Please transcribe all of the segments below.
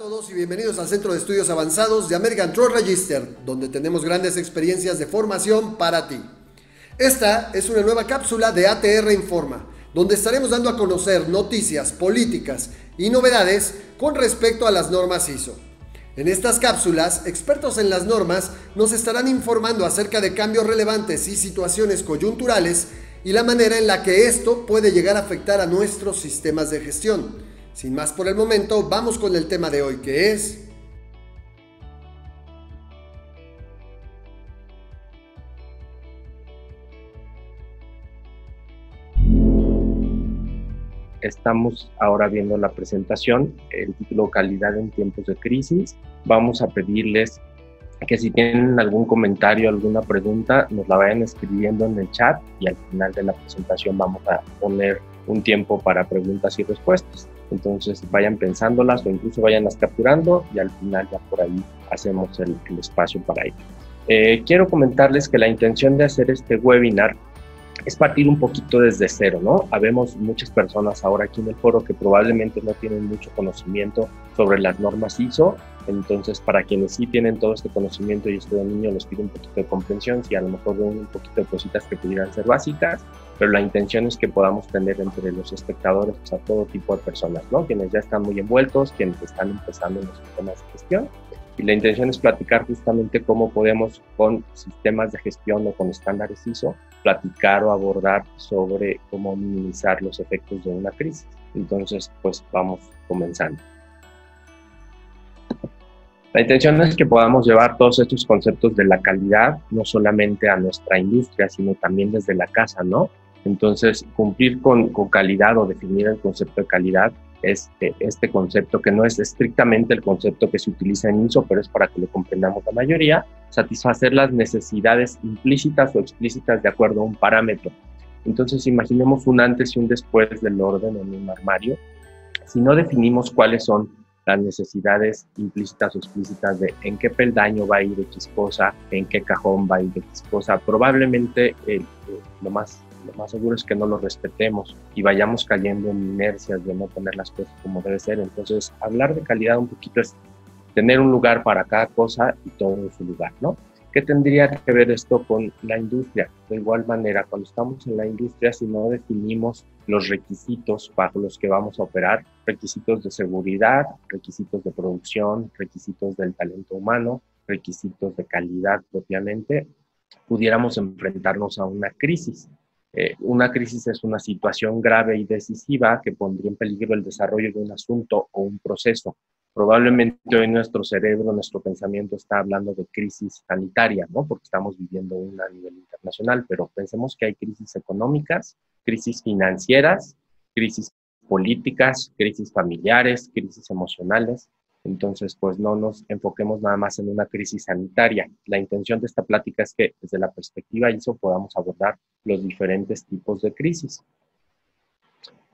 Todos y bienvenidos al Centro de Estudios Avanzados de American Trust Register, donde tenemos grandes experiencias de formación para ti. Esta es una nueva cápsula de ATR Informa, donde estaremos dando a conocer noticias, políticas y novedades con respecto a las normas ISO. En estas cápsulas, expertos en las normas nos estarán informando acerca de cambios relevantes y situaciones coyunturales y la manera en la que esto puede llegar a afectar a nuestros sistemas de gestión. Sin más por el momento, vamos con el tema de hoy, que es... Estamos ahora viendo la presentación, el título Calidad en tiempos de crisis. Vamos a pedirles que si tienen algún comentario, alguna pregunta, nos la vayan escribiendo en el chat y al final de la presentación vamos a poner un tiempo para preguntas y respuestas. Entonces vayan pensándolas o incluso vayanlas capturando y al final ya por ahí hacemos el espacio para ello. Quiero comentarles que la intención de hacer este webinar es partir un poquito desde cero, ¿no? Habemos muchas personas ahora aquí en el foro que probablemente no tienen mucho conocimiento sobre las normas ISO, entonces para quienes sí tienen todo este conocimiento y este dominio les pido un poquito de comprensión, si a lo mejor ven un poquito de cositas que pudieran ser básicas, pero la intención es que podamos tener entre los espectadores a todo tipo de personas, ¿no? Quienes ya están muy envueltos, quienes están empezando en los sistemas de gestión. Y la intención es platicar justamente cómo podemos con sistemas de gestión o con estándares ISO platicar o abordar sobre cómo minimizar los efectos de una crisis. Entonces, pues vamos comenzando. La intención es que podamos llevar todos estos conceptos de la calidad no solamente a nuestra industria, sino también desde la casa, ¿no? Entonces, cumplir con calidad o definir el concepto de calidad es este concepto que no es estrictamente el concepto que se utiliza en ISO, pero es para que lo comprendamos la mayoría, satisfacer las necesidades implícitas o explícitas de acuerdo a un parámetro. Entonces, imaginemos un antes y un después del orden en un armario. Si no definimos cuáles son las necesidades implícitas o explícitas de en qué peldaño va a ir X cosa, en qué cajón va a ir X cosa, probablemente lo más seguro es que no lo respetemos y vayamos cayendo en inercias de no poner las cosas como debe ser. Entonces, hablar de calidad un poquito es tener un lugar para cada cosa y todo en su lugar, ¿no? ¿Qué tendría que ver esto con la industria? De igual manera, cuando estamos en la industria, si no definimos los requisitos bajo los que vamos a operar, requisitos de seguridad, requisitos de producción, requisitos del talento humano, requisitos de calidad propiamente, pudiéramos enfrentarnos a una crisis. Una crisis es una situación grave y decisiva que pondría en peligro el desarrollo de un asunto o un proceso. Probablemente hoy nuestro cerebro, nuestro pensamiento está hablando de crisis sanitaria, ¿no? Porque estamos viviendo una a nivel internacional, pero pensemos que hay crisis económicas, crisis financieras, crisis políticas, crisis familiares, crisis emocionales. Entonces, pues no nos enfoquemos nada más en una crisis sanitaria. La intención de esta plática es que desde la perspectiva ISO podamos abordar los diferentes tipos de crisis.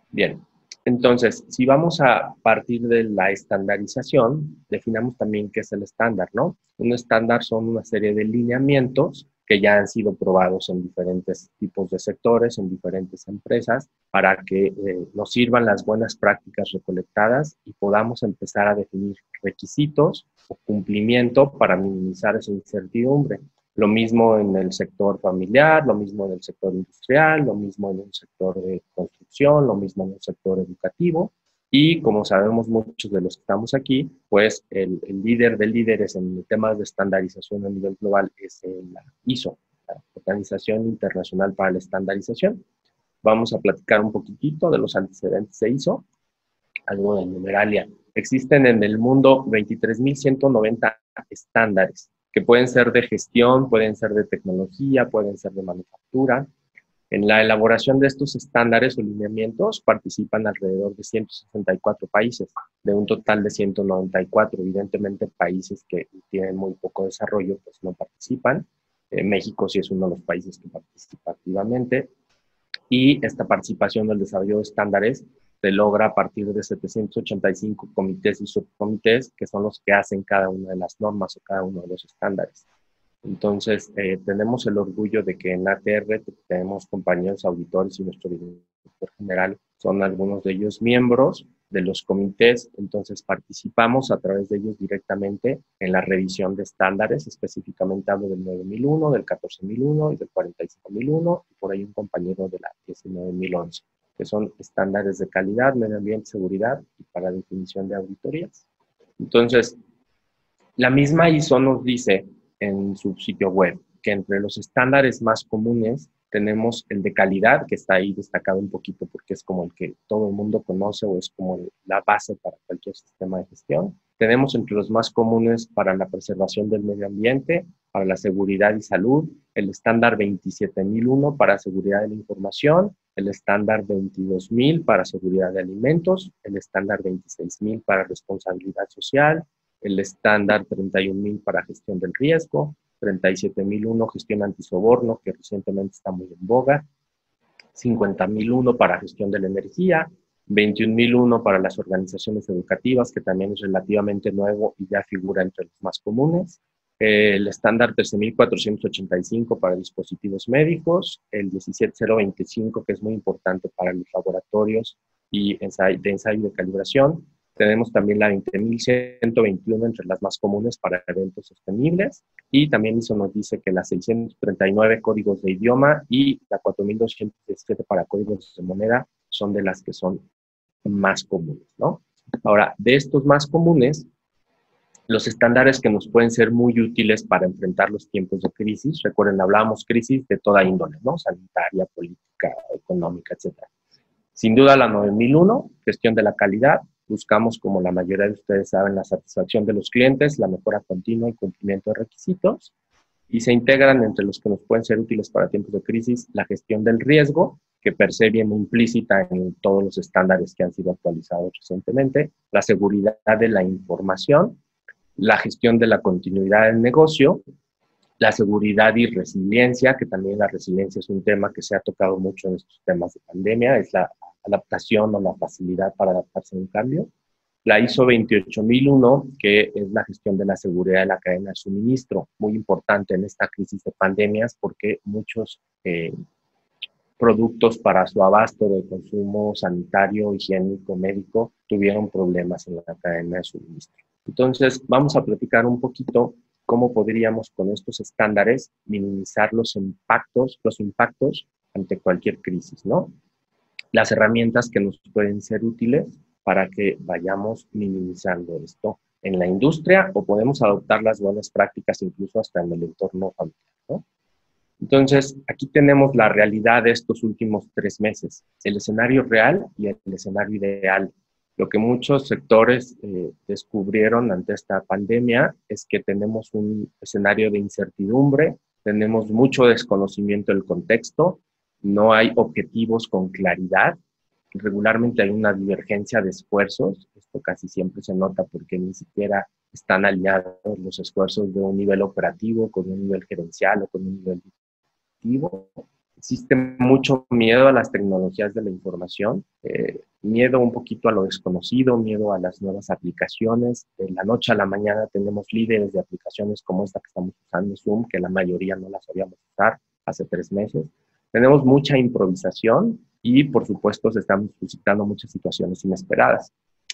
Bien, entonces, si vamos a partir de la estandarización, definamos también qué es el estándar, ¿no? Un estándar son una serie de lineamientos que ya han sido probados en diferentes tipos de sectores, en diferentes empresas, para que nos sirvan las buenas prácticas recolectadas y podamos empezar a definir requisitos o cumplimiento para minimizar esa incertidumbre. Lo mismo en el sector familiar, lo mismo en el sector industrial, lo mismo en un sector de construcción, lo mismo en un sector educativo. Y como sabemos muchos de los que estamos aquí, pues el líder de líderes en temas de estandarización a nivel global es la ISO, la Organización Internacional para la Estandarización. Vamos a platicar un poquitito de los antecedentes de ISO, algo de numeralia. Existen en el mundo 23.190 estándares que pueden ser de gestión, pueden ser de tecnología, pueden ser de manufactura. En la elaboración de estos estándares o lineamientos participan alrededor de 164 países, de un total de 194. Evidentemente, países que tienen muy poco desarrollo pues no participan. México sí es uno de los países que participa activamente. Y esta participación en el desarrollo de estándares se logra a partir de 785 comités y subcomités, que son los que hacen cada una de las normas o cada uno de los estándares. Entonces, tenemos el orgullo de que en ATR tenemos compañeros auditores y nuestro director general son algunos de ellos miembros de los comités, entonces participamos a través de ellos directamente en la revisión de estándares, específicamente hablo del 9001, del 14001 y del 45001, y por ahí un compañero de la 19011, que son estándares de calidad, medio ambiente, seguridad y para definición de auditorías. Entonces, la misma ISO nos dice en su sitio web que entre los estándares más comunes tenemos el de calidad, que está ahí destacado un poquito porque es como el que todo el mundo conoce o es como la base para cualquier sistema de gestión. Tenemos entre los más comunes para la preservación del medio ambiente, para la seguridad y salud, el estándar 27001 para seguridad de la información, el estándar 22000 para seguridad de alimentos, el estándar 26000 para responsabilidad social, el estándar 31000 para gestión del riesgo, 37001 gestión antisoborno, que recientemente está muy en boga, 50001 para gestión de la energía, 21001 para las organizaciones educativas, que también es relativamente nuevo y ya figura entre los más comunes, el estándar 13485 para dispositivos médicos, el 17025, que es muy importante para los laboratorios y de ensayo de calibración. Tenemos también la 20121 entre las más comunes para eventos sostenibles, y también eso nos dice que las 639 códigos de idioma y la 4217 para códigos de moneda son de las que son más comunes, ¿no? Ahora, de estos más comunes, los estándares que nos pueden ser muy útiles para enfrentar los tiempos de crisis, recuerden, hablábamos crisis de toda índole, ¿no? Sanitaria, política, económica, etc. Sin duda la 9001, gestión de la calidad. Buscamos, como la mayoría de ustedes saben, la satisfacción de los clientes, la mejora continua y cumplimiento de requisitos. Y se integran entre los que nos pueden ser útiles para tiempos de crisis la gestión del riesgo, que per se viene implícita en todos los estándares que han sido actualizados recientemente, la seguridad de la información, la gestión de la continuidad del negocio, la seguridad y resiliencia, que también la resiliencia es un tema que se ha tocado mucho en estos temas de pandemia, es la adaptación o la facilidad para adaptarse a un cambio. La ISO 28001, que es la gestión de la seguridad de la cadena de suministro, muy importante en esta crisis de pandemias porque muchos productos para su abasto de consumo sanitario, higiénico, médico, tuvieron problemas en la cadena de suministro. Entonces, vamos a platicar un poquito cómo podríamos con estos estándares minimizar los impactos ante cualquier crisis, ¿no? Las herramientas que nos pueden ser útiles para que vayamos minimizando esto en la industria, o podemos adoptar las buenas prácticas incluso hasta en el entorno familiar, ¿no? Entonces, aquí tenemos la realidad de estos últimos 3 meses, el escenario real y el escenario ideal. Lo que muchos sectores descubrieron ante esta pandemia es que tenemos un escenario de incertidumbre, tenemos mucho desconocimiento del contexto, no hay objetivos con claridad, regularmente hay una divergencia de esfuerzos, esto casi siempre se nota porque ni siquiera están alineados los esfuerzos de un nivel operativo con un nivel gerencial o con un nivel directivo. Existe mucho miedo a las tecnologías de la información, miedo un poquito a lo desconocido, miedo a las nuevas aplicaciones. De la noche a la mañana tenemos líderes de aplicaciones como esta que estamos usando, Zoom, que la mayoría no la sabíamos usar hace 3 meses. Tenemos mucha improvisación y, por supuesto, se están suscitando muchas situaciones inesperadas.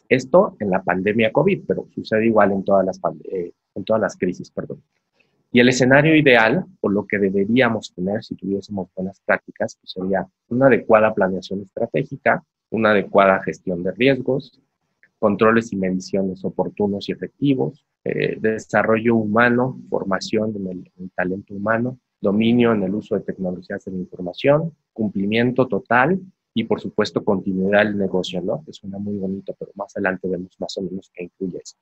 Esto en la pandemia COVID, pero sucede igual en todas las crisis, perdón. Y el escenario ideal, o lo que deberíamos tener si tuviésemos buenas prácticas, pues sería una adecuada planeación estratégica, una adecuada gestión de riesgos, controles y mediciones oportunos y efectivos, desarrollo humano, formación en el talento humano, dominio en el uso de tecnologías de la información, cumplimiento total y, por supuesto, continuidad del negocio, ¿no? Que suena muy bonito, pero más adelante vemos más o menos qué incluye eso.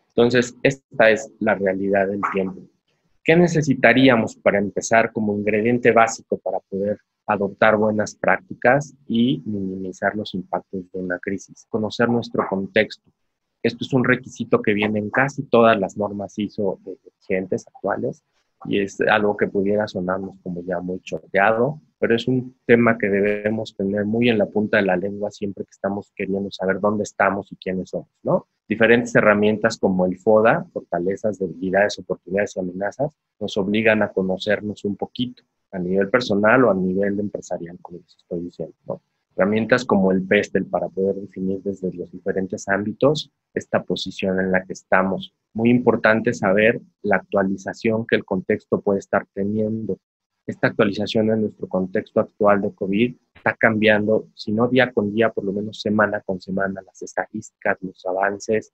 Entonces, esta es la realidad del tiempo. ¿Qué necesitaríamos para empezar como ingrediente básico para poder adoptar buenas prácticas y minimizar los impactos de una crisis? Conocer nuestro contexto. Esto es un requisito que viene en casi todas las normas ISO vigentes actuales y es algo que pudiera sonarnos como ya muy choteado, pero es un tema que debemos tener muy en la punta de la lengua siempre que estamos queriendo saber dónde estamos y quiénes somos, ¿no? Diferentes herramientas como el FODA, fortalezas, debilidades, oportunidades y amenazas, nos obligan a conocernos un poquito a nivel personal o a nivel empresarial, como les estoy diciendo, ¿no? Herramientas como el PESTEL para poder definir desde los diferentes ámbitos esta posición en la que estamos. Muy importante saber la actualización que el contexto puede estar teniendo. Esta actualización en nuestro contexto actual de COVID está cambiando, si no día con día, por lo menos semana con semana, las estadísticas, los avances,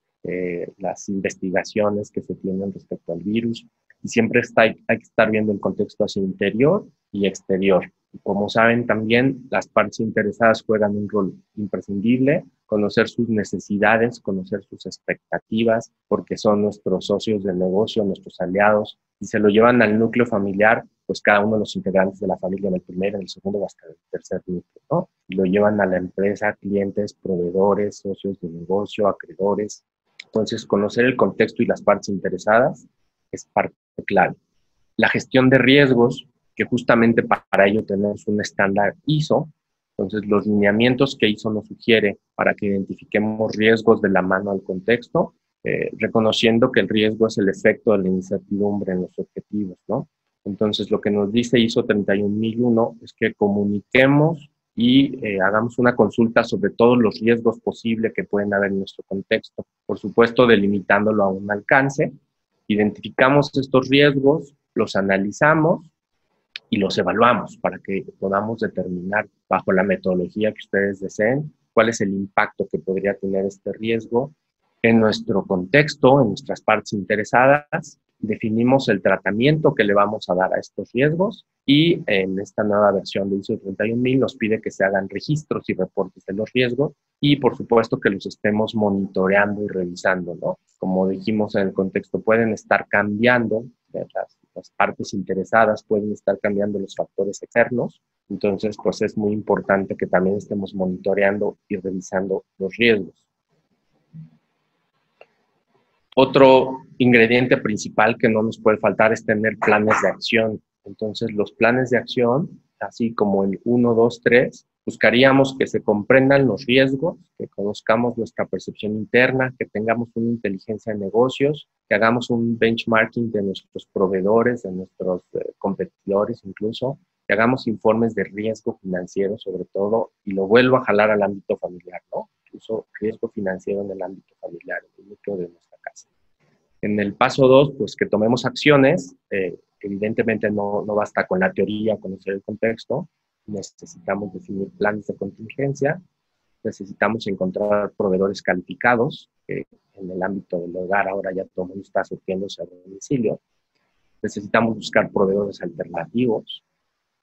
las investigaciones que se tienen respecto al virus. Y siempre hay que estar viendo el contexto hacia interior y exterior. Y como saben también, las partes interesadas juegan un rol imprescindible, conocer sus necesidades, conocer sus expectativas, porque son nuestros socios de negocio, nuestros aliados, y se lo llevan al núcleo familiar, pues cada uno de los integrantes de la familia en el primer, en el segundo o hasta el tercer núcleo, ¿no? Y lo llevan a la empresa, clientes, proveedores, socios de negocio, acreedores. Entonces, conocer el contexto y las partes interesadas es parte clave. La gestión de riesgos, que justamente para ello tenemos un estándar ISO. Entonces, los lineamientos que ISO nos sugiere para que identifiquemos riesgos de la mano al contexto, reconociendo que el riesgo es el efecto de la incertidumbre en los objetivos, ¿no? Entonces, lo que nos dice ISO 31001 es que comuniquemos y hagamos una consulta sobre todos los riesgos posibles que pueden haber en nuestro contexto. Por supuesto, delimitándolo a un alcance. Identificamos estos riesgos, los analizamos y los evaluamos para que podamos determinar bajo la metodología que ustedes deseen cuál es el impacto que podría tener este riesgo en nuestro contexto, en nuestras partes interesadas. Definimos el tratamiento que le vamos a dar a estos riesgos y en esta nueva versión de ISO 31000 nos pide que se hagan registros y reportes de los riesgos y por supuesto que los estemos monitoreando y revisando, ¿no? Como dijimos en el contexto, pueden estar cambiando, las partes interesadas pueden estar cambiando los factores externos, entonces pues es muy importante que también estemos monitoreando y revisando los riesgos. Otro ingrediente principal que no nos puede faltar es tener planes de acción. Entonces, los planes de acción, así como el 1, 2, 3, buscaríamos que se comprendan los riesgos, que conozcamos nuestra percepción interna, que tengamos una inteligencia de negocios, que hagamos un benchmarking de nuestros proveedores, de nuestros competidores incluso, que hagamos informes de riesgo financiero sobre todo, y lo vuelvo a jalar al ámbito familiar, ¿no? Incluso riesgo financiero en el ámbito familiar, en el núcleo de nuestra casa. En el paso 2, pues que tomemos acciones, evidentemente no basta con la teoría, conocer el contexto, necesitamos definir planes de contingencia, necesitamos encontrar proveedores calificados, en el ámbito del hogar ahora ya todo el mundo está surtiéndose a domicilio, necesitamos buscar proveedores alternativos,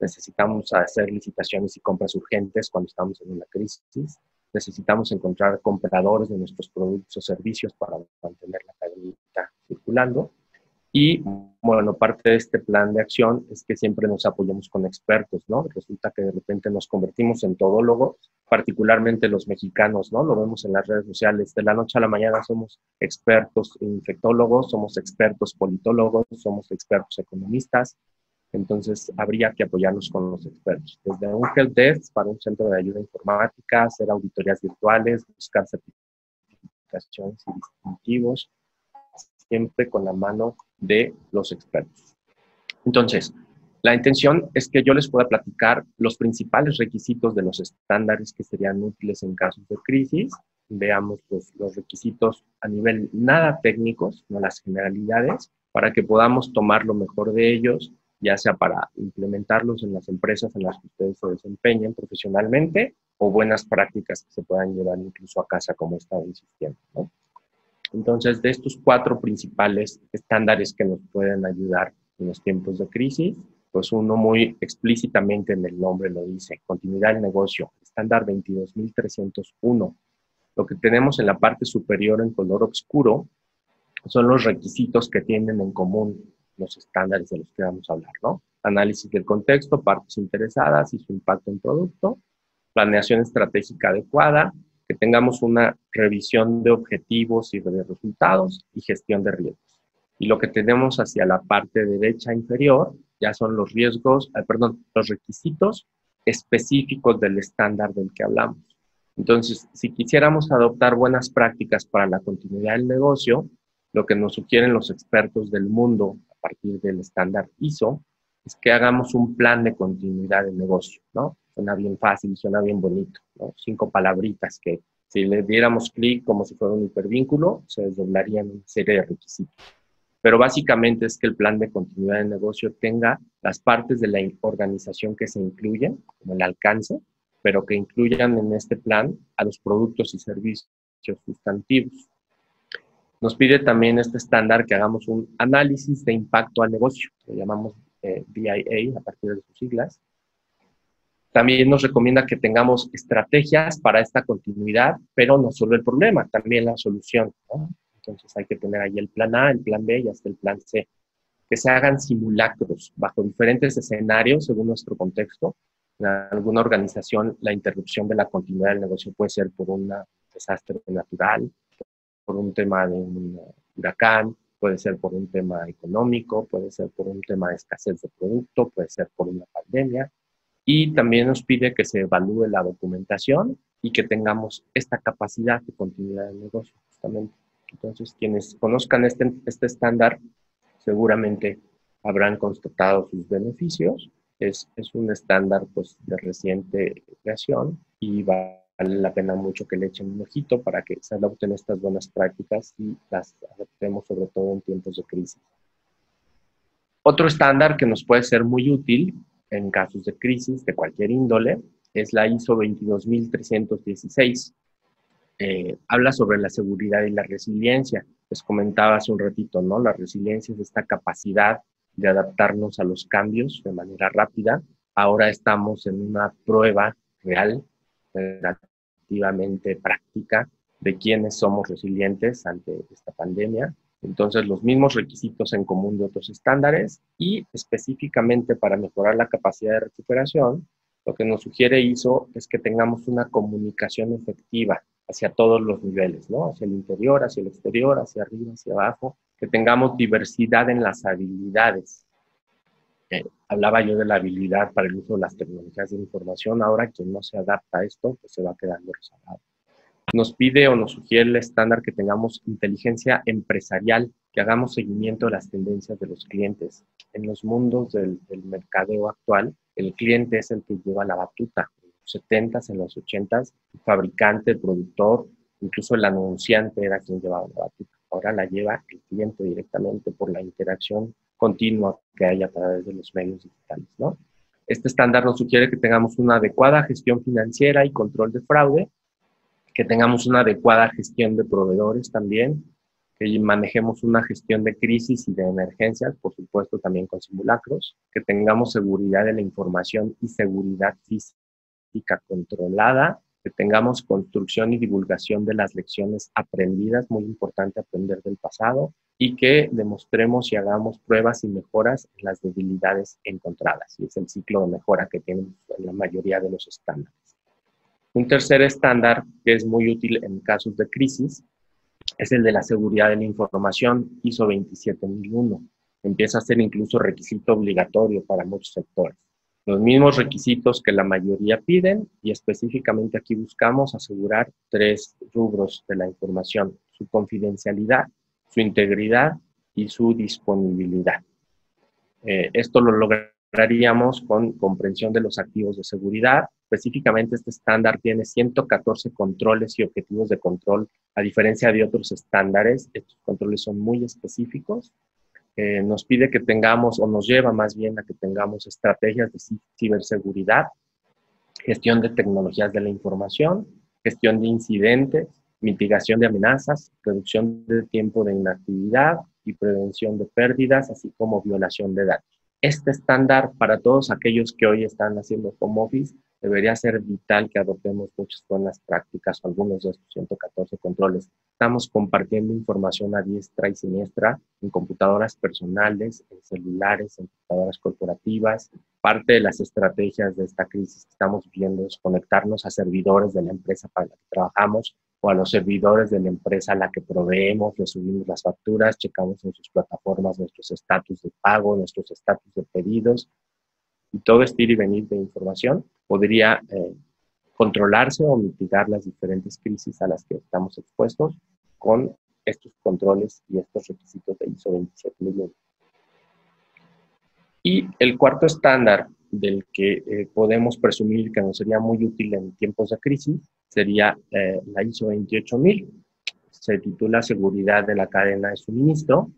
necesitamos hacer licitaciones y compras urgentes cuando estamos en una crisis, necesitamos encontrar compradores de nuestros productos o servicios para mantener la cadenita circulando. Y, bueno, parte de este plan de acción es que siempre nos apoyemos con expertos, ¿no? Resulta que de repente nos convertimos en todólogos, particularmente los mexicanos, ¿no? Lo vemos en las redes sociales. De la noche a la mañana somos expertos infectólogos, somos expertos politólogos, somos expertos economistas. Entonces, habría que apoyarnos con los expertos. Desde un helpdesk para un centro de ayuda informática, hacer auditorías virtuales, buscar certificaciones y distintivos, siempre con la mano de los expertos. Entonces, la intención es que yo les pueda platicar los principales requisitos de los estándares que serían útiles en casos de crisis. Veamos los requisitos a nivel nada técnicos, no las generalidades, para que podamos tomar lo mejor de ellos, ya sea para implementarlos en las empresas en las que ustedes se desempeñen profesionalmente o buenas prácticas que se puedan llevar incluso a casa, como he estado insistiendo, ¿no? Entonces, de estos 4 principales estándares que nos pueden ayudar en los tiempos de crisis, pues uno muy explícitamente en el nombre lo dice, continuidad del negocio, estándar 22301. Lo que tenemos en la parte superior en color oscuro son los requisitos que tienen en común los estándares de los que vamos a hablar, ¿no? Análisis del contexto, partes interesadas y su impacto en producto, planeación estratégica adecuada, que tengamos una revisión de objetivos y de resultados y gestión de riesgos. Y lo que tenemos hacia la parte derecha inferior ya son los riesgos, los requisitos específicos del estándar del que hablamos. Entonces, si quisiéramos adoptar buenas prácticas para la continuidad del negocio, lo que nos sugieren los expertos del mundo a partir del estándar ISO es que hagamos un plan de continuidad del negocio, ¿no? Suena bien fácil, suena bien bonito, ¿no? 5 palabritas que si le diéramos clic como si fuera un hipervínculo, se desdoblarían una serie de requisitos. Pero básicamente es que el plan de continuidad de negocio tenga las partes de la organización que se incluyen, como el alcance, pero que incluyan en este plan a los productos y servicios sustantivos. Nos pide también este estándar que hagamos un análisis de impacto al negocio, lo llamamos BIA a partir de sus siglas. También nos recomienda que tengamos estrategias para esta continuidad, pero no solo el problema, también la solución, ¿no? Entonces hay que tener ahí el plan A, el plan B y hasta el plan C. Que se hagan simulacros bajo diferentes escenarios según nuestro contexto. En alguna organización, la interrupción de la continuidad del negocio puede ser por un desastre natural, por un tema de un huracán, puede ser por un tema económico, puede ser por un tema de escasez de producto, puede ser por una pandemia. Y también nos pide que se evalúe la documentación y que tengamos esta capacidad de continuidad del negocio, justamente. Entonces, quienes conozcan este estándar seguramente habrán constatado sus beneficios. Es un estándar pues, de reciente creación y vale la pena mucho que le echen un ojito para que se adopten estas buenas prácticas y las adoptemos sobre todo en tiempos de crisis. Otro estándar que nos puede ser muy útil en casos de crisis de cualquier índole es la ISO 22316. Habla sobre la seguridad y la resiliencia. Les comentaba hace un ratito, ¿no? La resiliencia es esta capacidad de adaptarnos a los cambios de manera rápida. Ahora estamos en una prueba real, relativamente práctica, de quiénes somos resilientes ante esta pandemia. Entonces, los mismos requisitos en común de otros estándares y específicamente para mejorar la capacidad de recuperación, lo que nos sugiere ISO es que tengamos una comunicación efectiva hacia todos los niveles, ¿no? Hacia el interior, hacia el exterior, hacia arriba, hacia abajo, que tengamos diversidad en las habilidades. Hablaba yo de la habilidad para el uso de las tecnologías de información, ahora quien no se adapta a esto, pues se va quedando rezagado. Nos pide o nos sugiere el estándar que tengamos inteligencia empresarial, que hagamos seguimiento de las tendencias de los clientes. En los mundos del mercadeo actual, el cliente es el que lleva la batuta. En los 70s, en los 80s, el fabricante, el productor, incluso el anunciante era quien llevaba la batuta. Ahora la lleva el cliente directamente por la interacción continua que hay a través de los medios digitales, ¿no? Este estándar nos sugiere que tengamos una adecuada gestión financiera y control de fraude, que tengamos una adecuada gestión de proveedores también, que manejemos una gestión de crisis y de emergencias, por supuesto también con simulacros, que tengamos seguridad de la información y seguridad física controlada, que tengamos construcción y divulgación de las lecciones aprendidas, muy importante aprender del pasado, y que demostremos y hagamos pruebas y mejoras en las debilidades encontradas. Y es el ciclo de mejora que tienen en la mayoría de los estándares. Un tercer estándar que es muy útil en casos de crisis es el de la seguridad de la información, ISO 27001. Empieza a ser incluso requisito obligatorio para muchos sectores. Los mismos requisitos que la mayoría piden y específicamente aquí buscamos asegurar 3 rubros de la información: su confidencialidad, su integridad y su disponibilidad. Esto lo lograríamos con comprensión de los activos de seguridad. Específicamente este estándar tiene 114 controles y objetivos de control, a diferencia de otros estándares. Estos controles son muy específicos. Nos pide que tengamos, o nos lleva más bien a que tengamos estrategias de ciberseguridad, gestión de tecnologías de la información, gestión de incidentes, mitigación de amenazas, reducción del tiempo de inactividad y prevención de pérdidas, así como violación de datos. Este estándar para todos aquellos que hoy están haciendo home office debería ser vital que adoptemos muchas buenas prácticas o algunos de estos 114 controles. Estamos compartiendo información a diestra y siniestra en computadoras personales, en celulares, en computadoras corporativas. Parte de las estrategias de esta crisis que estamos viendo es conectarnos a servidores de la empresa para la que trabajamos o a los servidores de la empresa a la que proveemos, le subimos las facturas, checamos en sus plataformas nuestros estatus de pago, nuestros estatus de pedidos, y todo este ir y venir de información podría controlarse o mitigar las diferentes crisis a las que estamos expuestos con estos controles y estos requisitos de ISO 27001. Y el cuarto estándar del que podemos presumir que nos sería muy útil en tiempos de crisis sería la ISO 28000. Se titula Seguridad de la cadena de suministro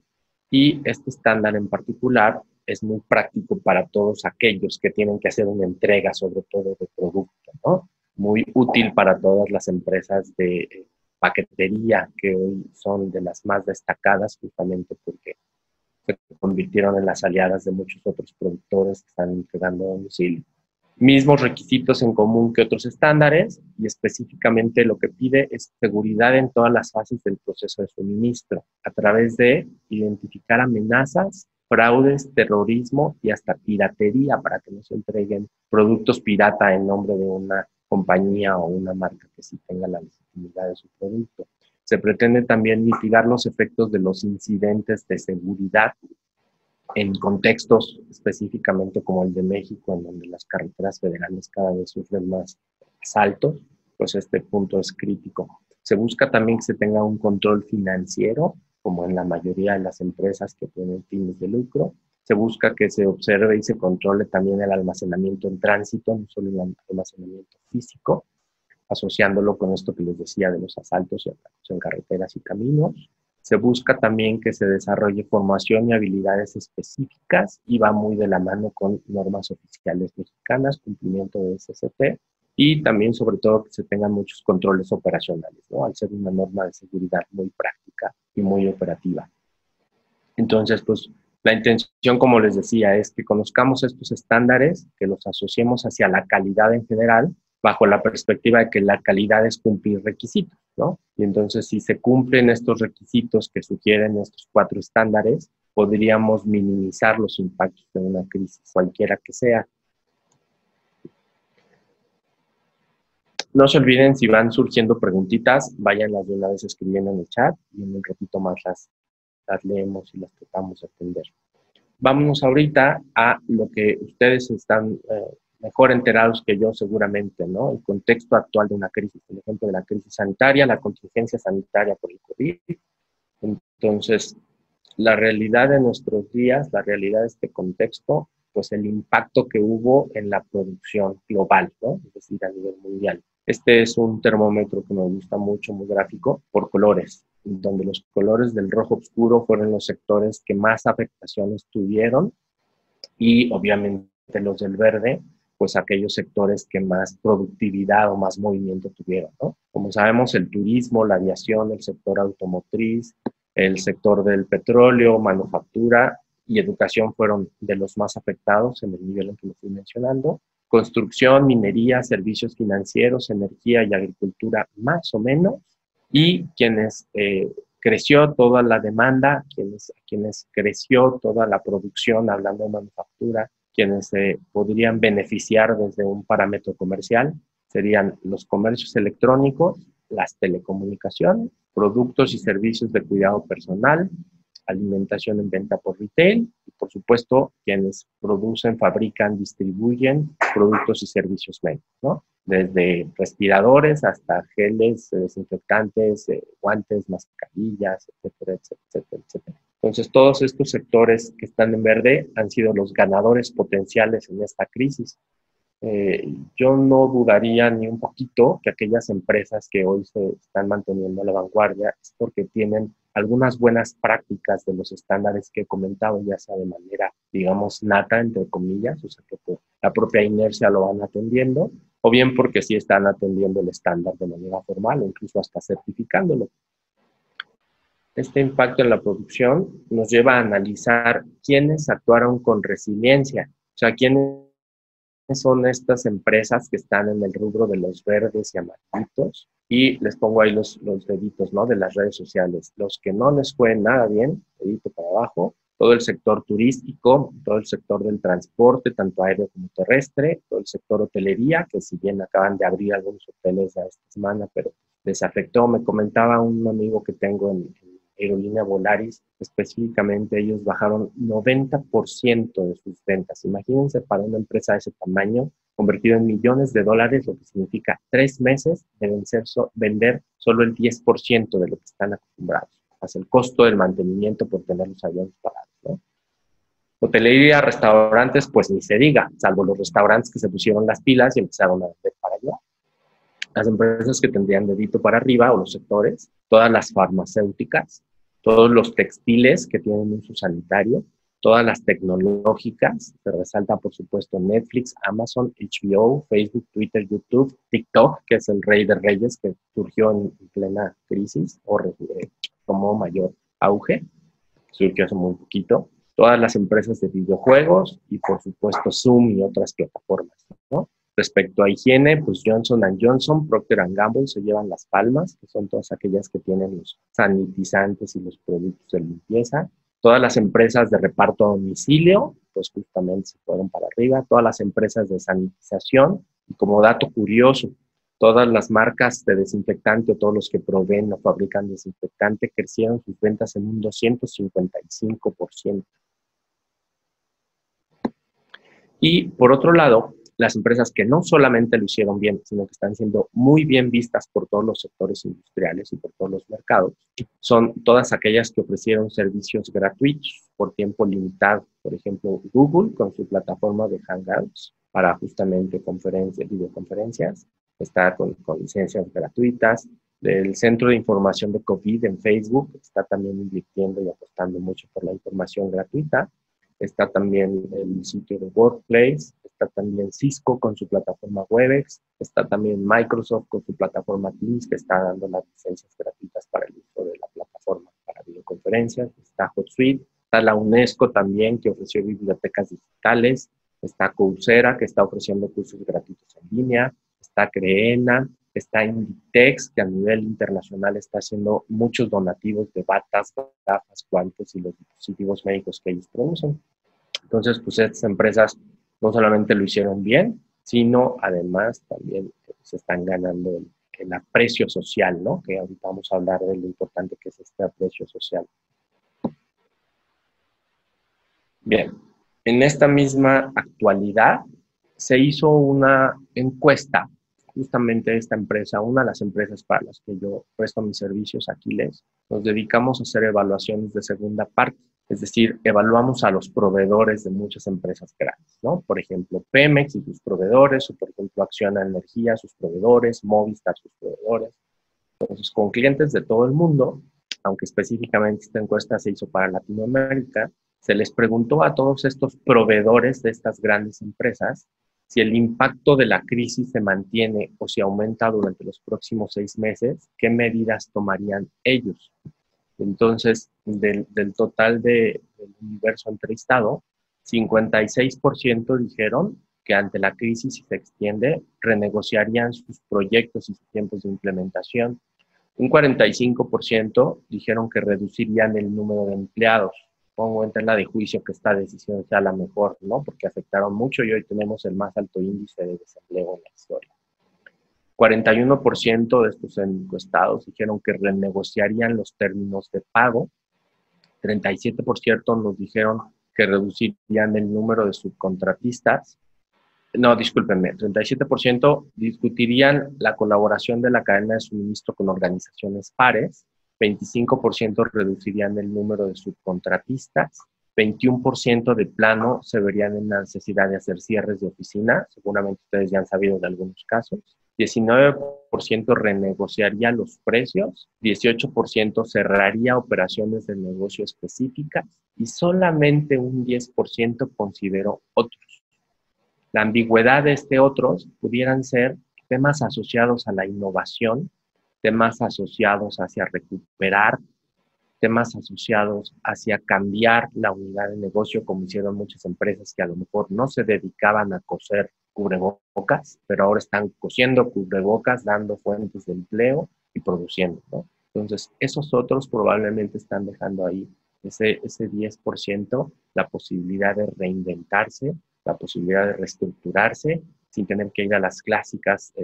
y este estándar en particular es muy práctico para todos aquellos que tienen que hacer una entrega, sobre todo de producto, ¿no? Muy útil para todas las empresas de paquetería que hoy son de las más destacadas justamente porque se convirtieron en las aliadas de muchos otros productores que están entregando a domicilio. Mismos requisitos en común que otros estándares y específicamente lo que pide es seguridad en todas las fases del proceso de suministro a través de identificar amenazas, fraudes, terrorismo y hasta piratería para que no se entreguen productos pirata en nombre de una compañía o una marca que sí tenga la legitimidad de su producto. Se pretende también mitigar los efectos de los incidentes de seguridad en contextos específicamente como el de México, en donde las carreteras federales cada vez sufren más asaltos, pues este punto es crítico. Se busca también que se tenga un control financiero, como en la mayoría de las empresas que tienen fines de lucro. Se busca que se observe y se controle también el almacenamiento en tránsito, no solo el almacenamiento físico, asociándolo con esto que les decía de los asaltos en carreteras y caminos. Se busca también que se desarrolle formación y habilidades específicas y va muy de la mano con normas oficiales mexicanas, cumplimiento de SST y también sobre todo que se tengan muchos controles operacionales, ¿no? Al ser una norma de seguridad muy práctica y muy operativa. Entonces, pues la intención, como les decía, es que conozcamos estos estándares, que los asociemos hacia la calidad en general, bajo la perspectiva de que la calidad es cumplir requisitos, ¿no? Y entonces, si se cumplen estos requisitos que sugieren estos 4 estándares, podríamos minimizar los impactos de una crisis, cualquiera que sea. No se olviden, si van surgiendo preguntitas, váyanlas de una vez escribiendo en el chat y en un ratito más las leemos y las tratamos de atender. Vámonos ahorita a lo que ustedes están mejor enterados que yo seguramente, ¿no? El contexto actual de una crisis, por ejemplo, de la crisis sanitaria, la contingencia sanitaria por el COVID. Entonces, la realidad de nuestros días, la realidad de este contexto, pues el impacto que hubo en la producción global, ¿no? Es decir, a nivel mundial. Este es un termómetro que me gusta mucho, muy gráfico, por colores, donde los colores del rojo oscuro fueron los sectores que más afectaciones tuvieron y obviamente los del verde, pues aquellos sectores que más productividad o más movimiento tuvieron, ¿no? Como sabemos, el turismo, la aviación, el sector automotriz, el sector del petróleo, manufactura y educación fueron de los más afectados en el nivel en que lo fui mencionando. Construcción, minería, servicios financieros, energía y agricultura más o menos. Y quienes creció toda la demanda, quienes creció toda la producción, hablando de manufactura, quienes se podrían beneficiar desde un parámetro comercial, serían los comercios electrónicos, las telecomunicaciones, productos y servicios de cuidado personal, alimentación en venta por retail y, por supuesto, quienes producen, fabrican, distribuyen productos y servicios médicos, ¿no? Desde respiradores hasta geles, desinfectantes, guantes, mascarillas, etcétera, etcétera, etcétera. Entonces, todos estos sectores que están en verde han sido los ganadores potenciales en esta crisis. Yo no dudaría ni un poquito que aquellas empresas que hoy se están manteniendo a la vanguardia es porque tienen algunas buenas prácticas de los estándares que he comentado, ya sea de manera, digamos, nata, entre comillas, o sea, que por la propia inercia lo van atendiendo, o bien porque sí están atendiendo el estándar de manera formal o incluso hasta certificándolo. Este impacto en la producción nos lleva a analizar quiénes actuaron con resiliencia, o sea, quiénes son estas empresas que están en el rubro de los verdes y amarillitos, y les pongo ahí los deditos, ¿no? De las redes sociales. Los que no les fue nada bien, dedito para abajo, todo el sector turístico, todo el sector del transporte, tanto aéreo como terrestre, todo el sector hotelería, que si bien acaban de abrir algunos hoteles esta semana, pero les afectó. Me comentaba un amigo que tengo en aerolínea Volaris, específicamente ellos bajaron 90% de sus ventas. Imagínense para una empresa de ese tamaño, convertido en millones de dólares, lo que significa 3 meses deben vender solo el 10% de lo que están acostumbrados, más el costo del mantenimiento por tener los aviones parados, ¿no? Hotelería, restaurantes, pues ni se diga, salvo los restaurantes que se pusieron las pilas y empezaron a vender para allá. Las empresas que tendrían dedito para arriba o los sectores, todas las farmacéuticas, todos los textiles que tienen uso sanitario, todas las tecnológicas, se resalta por supuesto Netflix, Amazon, HBO, Facebook, Twitter, YouTube, TikTok, que es el rey de reyes que surgió en plena crisis o tomó mayor auge, surgió hace muy poquito, todas las empresas de videojuegos y por supuesto Zoom y otras plataformas, ¿no? Respecto a higiene, pues Johnson & Johnson, Procter & Gamble se llevan las palmas, que son todas aquellas que tienen los sanitizantes y los productos de limpieza. Todas las empresas de reparto a domicilio, pues justamente se fueron para arriba. Todas las empresas de sanitización. Y como dato curioso, todas las marcas de desinfectante o todos los que proveen o fabrican desinfectante crecieron sus ventas en un 255%. Y por otro lado, las empresas que no solamente lo hicieron bien, sino que están siendo muy bien vistas por todos los sectores industriales y por todos los mercados, son todas aquellas que ofrecieron servicios gratuitos por tiempo limitado. Por ejemplo, Google con su plataforma de Hangouts para justamente videoconferencias, está con licencias gratuitas. El Centro de Información de COVID en Facebook está también invirtiendo y apostando mucho por la información gratuita. Está también el sitio de Workplace, está también Cisco con su plataforma Webex, está también Microsoft con su plataforma Teams, que está dando las licencias gratuitas para el uso de la plataforma para videoconferencias, está HotSuite, está la UNESCO también, que ofreció bibliotecas digitales, está Coursera, que está ofreciendo cursos gratuitos en línea, está Creena, está Inditex, que a nivel internacional está haciendo muchos donativos de batas, gafas, guantes y los dispositivos médicos que ellos producen. Entonces, pues estas empresas no solamente lo hicieron bien, sino además también se están ganando el aprecio social, ¿no? Que ahorita vamos a hablar de lo importante que es este aprecio social. Bien, en esta misma actualidad se hizo una encuesta, justamente esta empresa, una de las empresas para las que yo presto mis servicios, Aquiles, nos dedicamos a hacer evaluaciones de segunda parte. Es decir, evaluamos a los proveedores de muchas empresas grandes, ¿no? Por ejemplo, Pemex y sus proveedores, o por ejemplo, Acciona Energía, sus proveedores, Movistar, sus proveedores. Entonces, con clientes de todo el mundo, aunque específicamente esta encuesta se hizo para Latinoamérica, se les preguntó a todos estos proveedores de estas grandes empresas si el impacto de la crisis se mantiene o si aumenta durante los próximos 6 meses, ¿qué medidas tomarían ellos? Entonces, del total del universo entrevistado, 56% dijeron que ante la crisis, si se extiende, renegociarían sus proyectos y sus tiempos de implementación. Un 45% dijeron que reducirían el número de empleados. Pongo en tela de juicio que esta decisión sea la mejor, ¿no? Porque afectaron mucho y hoy tenemos el más alto índice de desempleo en la historia. 41% de estos encuestados dijeron que renegociarían los términos de pago. 37% nos dijeron que reducirían el número de subcontratistas. No, discúlpenme, 37% discutirían la colaboración de la cadena de suministro con organizaciones pares, 25% reducirían el número de subcontratistas, 21% de plano se verían en la necesidad de hacer cierres de oficina, seguramente ustedes ya han sabido de algunos casos, 19% renegociaría los precios, 18% cerraría operaciones de negocio específicas y solamente un 10% consideró otros. La ambigüedad de otros pudieran ser temas asociados a la innovación, temas asociados hacia recuperar, temas asociados hacia cambiar la unidad de negocio, como hicieron muchas empresas que a lo mejor no se dedicaban a coser cubrebocas, pero ahora están cosiendo cubrebocas, dando fuentes de empleo y produciendo, ¿no? Entonces, esos otros probablemente están dejando ahí ese 10%, la posibilidad de reinventarse, la posibilidad de reestructurarse sin tener que ir a las clásicas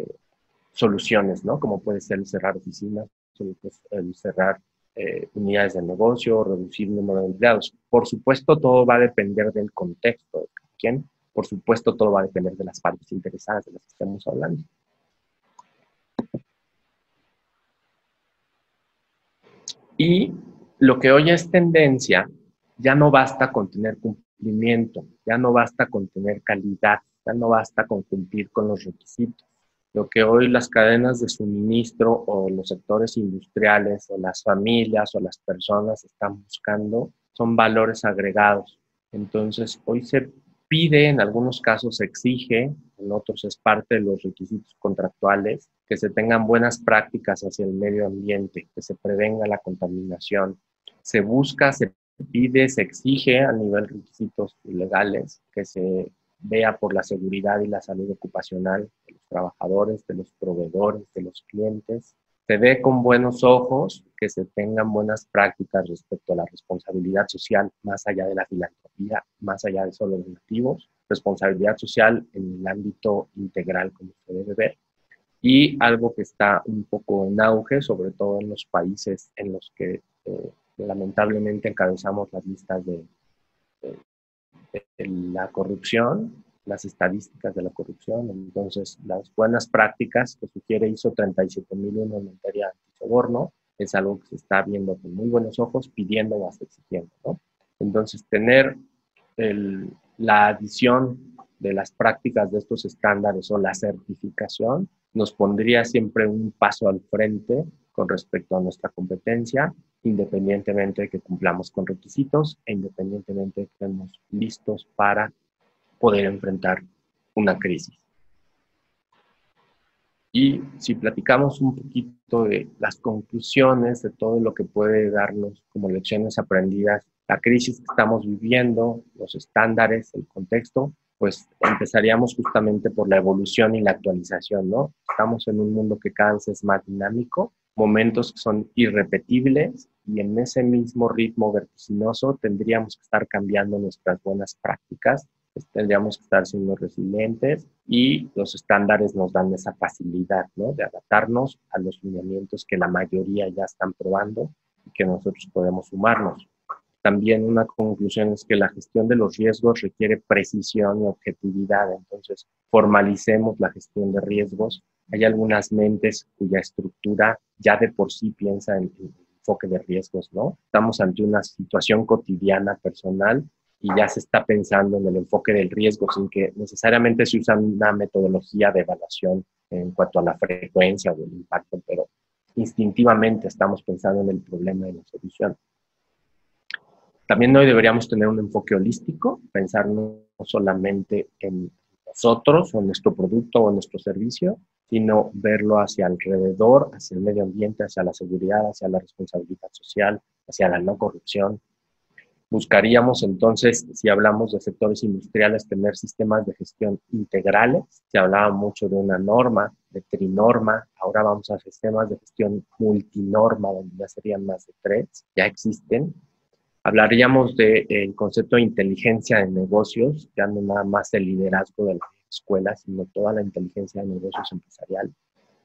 soluciones, ¿no? Como puede ser el cerrar oficinas, el cerrar unidades de negocio, reducir el número de empleados. Por supuesto, todo va a depender del contexto de quién. Por supuesto, todo va a depender de las partes interesadas de las que estamos hablando. Y lo que hoy es tendencia, ya no basta con tener cumplimiento, ya no basta con tener calidad, ya no basta con cumplir con los requisitos. Lo que hoy las cadenas de suministro o los sectores industriales o las familias o las personas están buscando son valores agregados. Entonces, hoy se pide, en algunos casos se exige, en otros es parte de los requisitos contractuales, que se tengan buenas prácticas hacia el medio ambiente, que se prevenga la contaminación. Se busca, se pide, se exige a nivel de requisitos legales que se vea por la seguridad y la salud ocupacional de los trabajadores, de los proveedores, de los clientes. Se ve con buenos ojos que se tengan buenas prácticas respecto a la responsabilidad social, más allá de la filantropía, más allá de solo donativos, responsabilidad social en el ámbito integral, como se debe ver. Y algo que está un poco en auge, sobre todo en los países en los que lamentablemente encabezamos las listas de la corrupción, las estadísticas de la corrupción. Entonces, las buenas prácticas que sugiere ISO 37001 en materia de soborno es algo que se está viendo con muy buenos ojos, pidiendo o hasta exigiendo, ¿no? Entonces, tener la adición de las prácticas de estos estándares o la certificación nos pondría siempre un paso al frente con respecto a nuestra competencia, independientemente de que cumplamos con requisitos e independientemente de que estemos listos para poder enfrentar una crisis. Y si platicamos un poquito de las conclusiones de todo lo que puede darnos como lecciones aprendidas, la crisis que estamos viviendo, los estándares, el contexto, pues empezaríamos justamente por la evolución y la actualización, ¿no? Estamos en un mundo que cada vez es más dinámico, momentos que son irrepetibles y en ese mismo ritmo vertiginoso tendríamos que estar cambiando nuestras buenas prácticas, tendríamos que estar siendo resilientes y los estándares nos dan esa facilidad, ¿no? De adaptarnos a los lineamientos que la mayoría ya están probando y que nosotros podemos sumarnos. También una conclusión es que la gestión de los riesgos requiere precisión y objetividad, entonces formalicemos la gestión de riesgos. Hay algunas mentes cuya estructura ya de por sí piensa en enfoque de riesgos, ¿no? Estamos ante una situación cotidiana, personal, y ya se está pensando en el enfoque del riesgo sin que necesariamente se usa una metodología de evaluación en cuanto a la frecuencia o el impacto, pero instintivamente estamos pensando en el problema y la solución. También hoy deberíamos tener un enfoque holístico, pensar no solamente en nosotros o en nuestro producto o en nuestro servicio, sino verlo hacia alrededor, hacia el medio ambiente, hacia la seguridad, hacia la responsabilidad social, hacia la no corrupción. Buscaríamos entonces, si hablamos de sectores industriales, tener sistemas de gestión integrales. Se hablaba mucho de una norma, de trinorma, ahora vamos a sistemas de gestión multinorma, donde ya serían más de 3, ya existen. Hablaríamos del concepto de inteligencia de negocios, ya no nada más el liderazgo de la escuela, sino toda la inteligencia de negocios empresarial.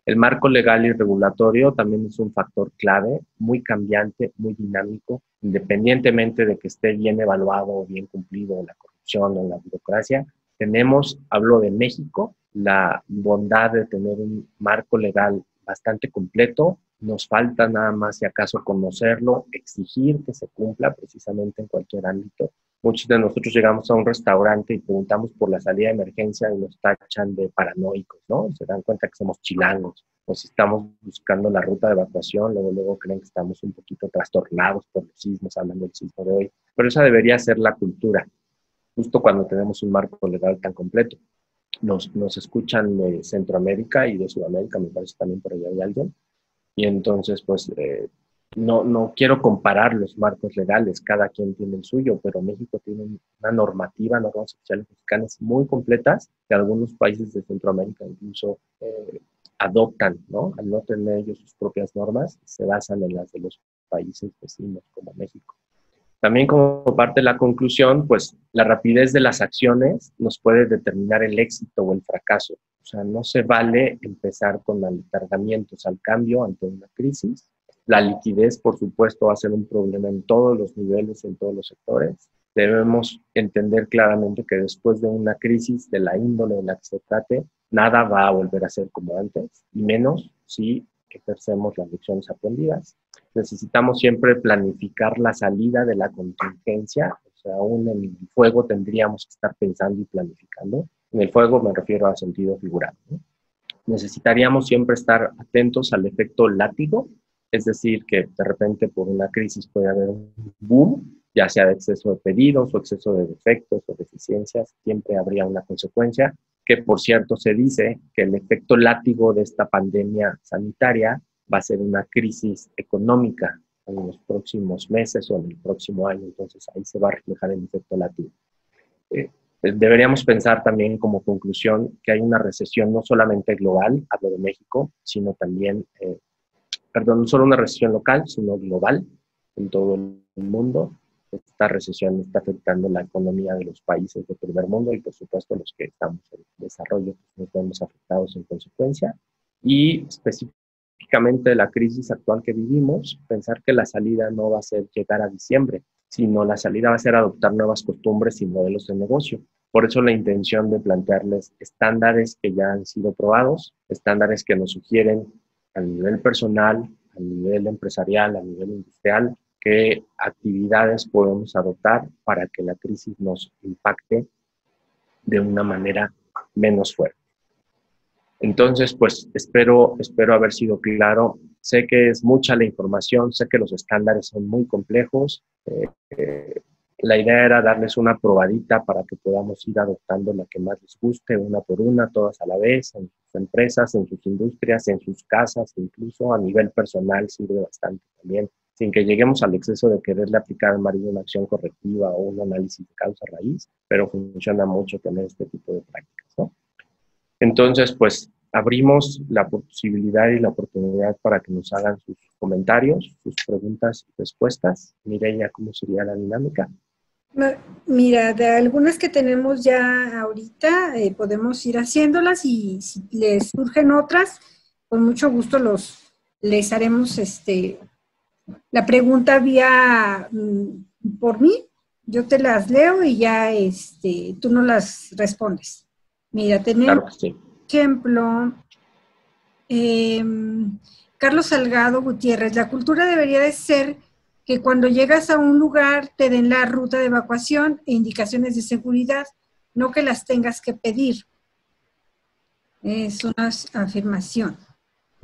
El marco legal y regulatorio también es un factor clave, muy cambiante, muy dinámico, independientemente de que esté bien evaluado o bien cumplido en la corrupción o en la burocracia. Tenemos, hablo de México, la bondad de tener un marco legal bastante completo. Nos falta nada más, si acaso, conocerlo, exigir que se cumpla precisamente en cualquier ámbito. Muchos de nosotros llegamos a un restaurante y preguntamos por la salida de emergencia y nos tachan de paranoicos, ¿no? Se dan cuenta que somos chilangos. O si estamos buscando la ruta de evacuación, luego creen que estamos un poquito trastornados por los sismos, hablando del sismo de hoy. Pero esa debería ser la cultura, justo cuando tenemos un marco legal tan completo. Nos escuchan de Centroamérica y de Sudamérica, me parece también por allá hay alguien. Y entonces, pues, no quiero comparar los marcos legales, cada quien tiene el suyo, pero México tiene una normativa, normas sociales mexicanas muy completas, que algunos países de Centroamérica incluso adoptan, ¿no? Al no tener ellos sus propias normas, se basan en las de los países vecinos, como México. También como parte de la conclusión, pues la rapidez de las acciones nos puede determinar el éxito o el fracaso. O sea, no se vale empezar con alargamientos al cambio ante una crisis. La liquidez, por supuesto, va a ser un problema en todos los niveles, en todos los sectores. Debemos entender claramente que después de una crisis de la índole en la que se trate, nada va a volver a ser como antes, y menos si ejercemos las lecciones aprendidas. Necesitamos siempre planificar la salida de la contingencia, o sea, aún en el fuego tendríamos que estar pensando y planificando. En el fuego me refiero a sentido figurado, ¿no? Necesitaríamos siempre estar atentos al efecto látigo, es decir, que de repente por una crisis puede haber un boom, ya sea de exceso de pedidos o exceso de defectos o deficiencias, siempre habría una consecuencia, que por cierto se dice que el efecto látigo de esta pandemia sanitaria va a ser una crisis económica en los próximos meses o en el próximo año, entonces ahí se va a reflejar el efecto látigo. Deberíamos pensar también como conclusión que hay una recesión no solamente global, hablo de México, sino también, no solo una recesión local, sino global en todo el mundo. Esta recesión está afectando la economía de los países del primer mundo y por supuesto los que estamos en desarrollo nos vemos afectados en consecuencia. Y específicamente la crisis actual que vivimos, pensar que la salida no va a ser llegar a diciembre, sino la salida va a ser adoptar nuevas costumbres y modelos de negocio. Por eso la intención de plantearles estándares que ya han sido probados, estándares que nos sugieren a nivel personal, a nivel empresarial, a nivel industrial, qué actividades podemos adoptar para que la crisis nos impacte de una manera menos fuerte. Entonces, pues espero haber sido claro. Sé que es mucha la información, sé que los estándares son muy complejos. La idea era darles una probadita para que podamos ir adoptando la que más les guste, una por una, todas a la vez, en sus empresas, en sus industrias, en sus casas, incluso a nivel personal sirve bastante también, sin que lleguemos al exceso de quererle aplicar al marido una acción correctiva o un análisis de causa-raíz, pero funciona mucho tener este tipo de prácticas, ¿no? Entonces, pues, abrimos la posibilidad y la oportunidad para que nos hagan sus comentarios, sus preguntas y respuestas. Mireya, ¿cómo sería la dinámica? Mira, de algunas que tenemos ya ahorita, podemos ir haciéndolas y si les surgen otras, con mucho gusto les haremos la pregunta vía por mí. Yo te las leo y ya tú no las respondes. Mira, tenemos, claro que sí. Ejemplo, Carlos Salgado Gutiérrez, la cultura debería de ser que cuando llegas a un lugar te den la ruta de evacuación e indicaciones de seguridad, no que las tengas que pedir. Es una afirmación.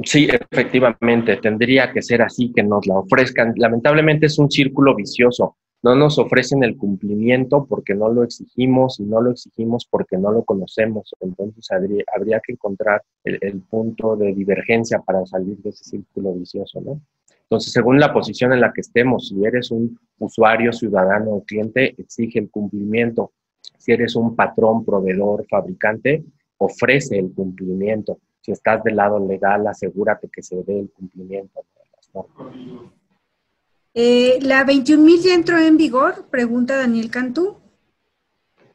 Sí, efectivamente, tendría que ser así, que nos la ofrezcan. Lamentablemente es un círculo vicioso. No nos ofrecen el cumplimiento porque no lo exigimos y no lo exigimos porque no lo conocemos. Entonces habría que encontrar el punto de divergencia para salir de ese círculo vicioso, ¿no? Entonces, según la posición en la que estemos, si eres un usuario, ciudadano o cliente, exige el cumplimiento. Si eres un patrón, proveedor, fabricante, ofrece el cumplimiento. Si estás del lado legal, asegúrate que se dé el cumplimiento de las normas. ¿La 21.000 ya entró en vigor? Pregunta Daniel Cantú.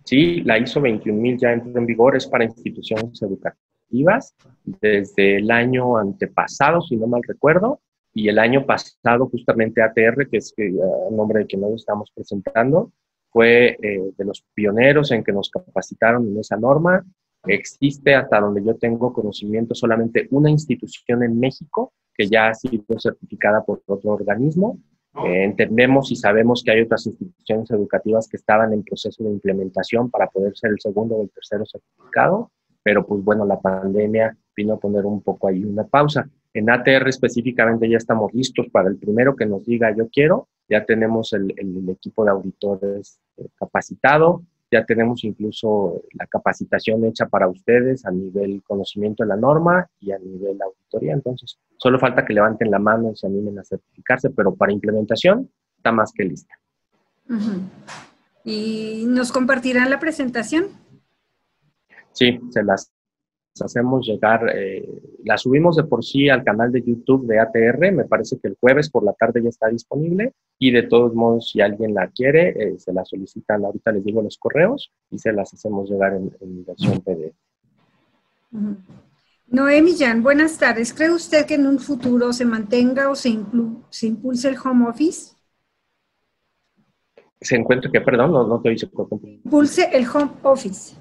Sí, la ISO 21.000 ya entró en vigor, es para instituciones educativas desde el año antepasado, si no mal recuerdo, y el año pasado justamente ATR, que es el nombre de quien hoy estamos presentando, fue de los pioneros en que nos capacitaron en esa norma. Existe, hasta donde yo tengo conocimiento, solamente una institución en México que ya ha sido certificada por otro organismo. Entendemos y sabemos que hay otras instituciones educativas que estaban en proceso de implementación para poder ser el segundo o el tercero certificado, pero pues bueno, la pandemia vino a poner un poco ahí una pausa. En ATR específicamente ya estamos listos para el primero que nos diga yo quiero, ya tenemos el equipo de auditores capacitado, ya tenemos incluso la capacitación hecha para ustedes a nivel conocimiento de la norma y a nivel auditoría. Entonces, solo falta que levanten la mano y se animen a certificarse, pero para implementación está más que lista. ¿Y nos compartirán la presentación? Sí, se las hacemos llegar, la subimos de por sí al canal de YouTube de ATR, me parece que el jueves por la tarde ya está disponible, y de todos modos, si alguien la quiere, se la solicitan, ahorita les digo los correos, y se las hacemos llegar en versión PDF. Noemi Jan, buenas tardes. ¿Cree usted que en un futuro se mantenga o se impulse el home office? ¿Se encuentra que, perdón, no te oí? Impulse el home office.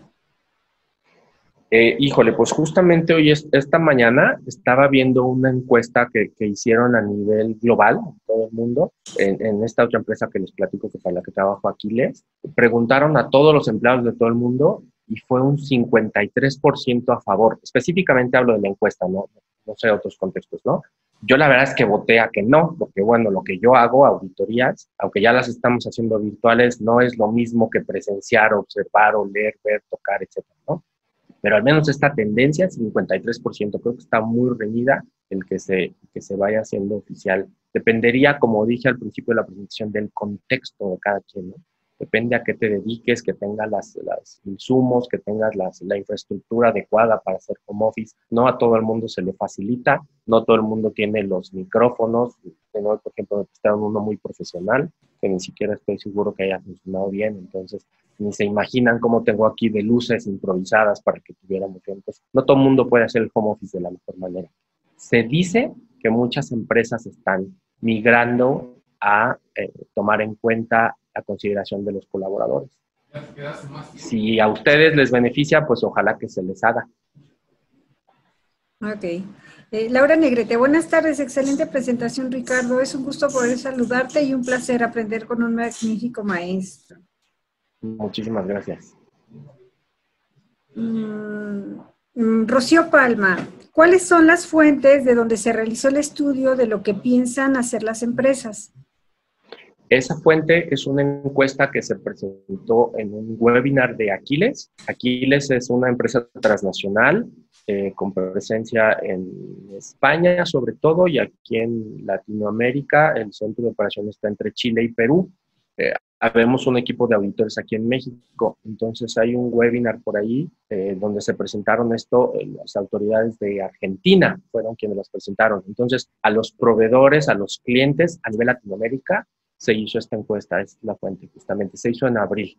Híjole, pues justamente hoy, esta mañana, estaba viendo una encuesta que hicieron a nivel global, todo el mundo, en esta otra empresa que les platico, que para la que trabajo, Aquiles, preguntaron a todos los empleados de todo el mundo y fue un 53% a favor. Específicamente hablo de la encuesta, no sé otros contextos, ¿no? Yo la verdad es que voté a que no, porque bueno, lo que yo hago, auditorías, aunque ya las estamos haciendo virtuales, no es lo mismo que presenciar, observar, oler, ver, tocar, etcétera, ¿no? Pero al menos esta tendencia, 53%, creo que está muy reñida el que se vaya haciendo oficial. Dependería, como dije al principio de la presentación, del contexto de cada quien, ¿no? Depende a qué te dediques, que tengas los insumos, que tengas la infraestructura adecuada para hacer home office. No a todo el mundo se le facilita, no todo el mundo tiene los micrófonos. Por ejemplo, está uno muy profesional, que ni siquiera estoy seguro que haya funcionado bien, entonces ni se imaginan cómo tengo aquí de luces improvisadas para que tuviéramos bien. Entonces, no todo el mundo puede hacer el home office de la mejor manera. Se dice que muchas empresas están migrando a tomar en cuenta la consideración de los colaboradores. Si a ustedes les beneficia, pues ojalá que se les haga. Ok. Laura Negrete, buenas tardes, excelente presentación, Ricardo. Es un gusto poder saludarte y un placer aprender con un magnífico maestro. Muchísimas gracias. Rocío Palma, ¿cuáles son las fuentes de donde se realizó el estudio de lo que piensan hacer las empresas? Esa fuente es una encuesta que se presentó en un webinar de Aquiles. Aquiles es una empresa transnacional con presencia en España sobre todo, y aquí en Latinoamérica el centro de operaciones está entre Chile y Perú. Habemos un equipo de auditores aquí en México, entonces hay un webinar por ahí donde se presentaron esto, las autoridades de Argentina fueron quienes los presentaron. Entonces, a los proveedores, a los clientes a nivel Latinoamérica, se hizo esta encuesta, es la fuente justamente, se hizo en abril.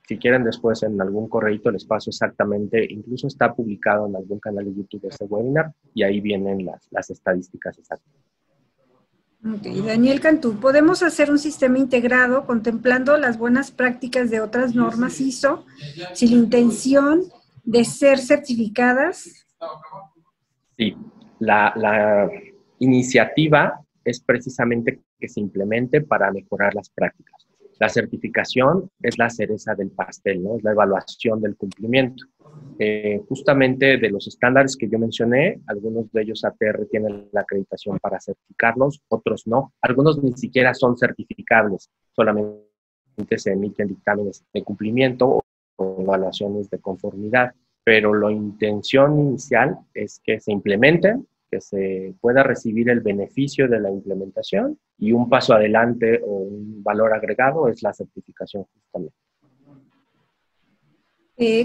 Si quieren después en algún correíto les paso exactamente, incluso está publicado en algún canal de YouTube este webinar y ahí vienen las estadísticas exactas. Okay. Daniel Cantú, ¿podemos hacer un sistema integrado contemplando las buenas prácticas de otras normas ISO sin la intención de ser certificadas? Sí, la iniciativa es precisamente que se implemente para mejorar las prácticas. La certificación es la cereza del pastel, ¿no? Es la evaluación del cumplimiento. Justamente de los estándares que yo mencioné, algunos de ellos ATR tienen la acreditación para certificarlos, otros no. Algunos ni siquiera son certificables, solamente se emiten dictámenes de cumplimiento o evaluaciones de conformidad. Pero la intención inicial es que se implementen, que se pueda recibir el beneficio de la implementación, y un paso adelante o un valor agregado es la certificación justamente.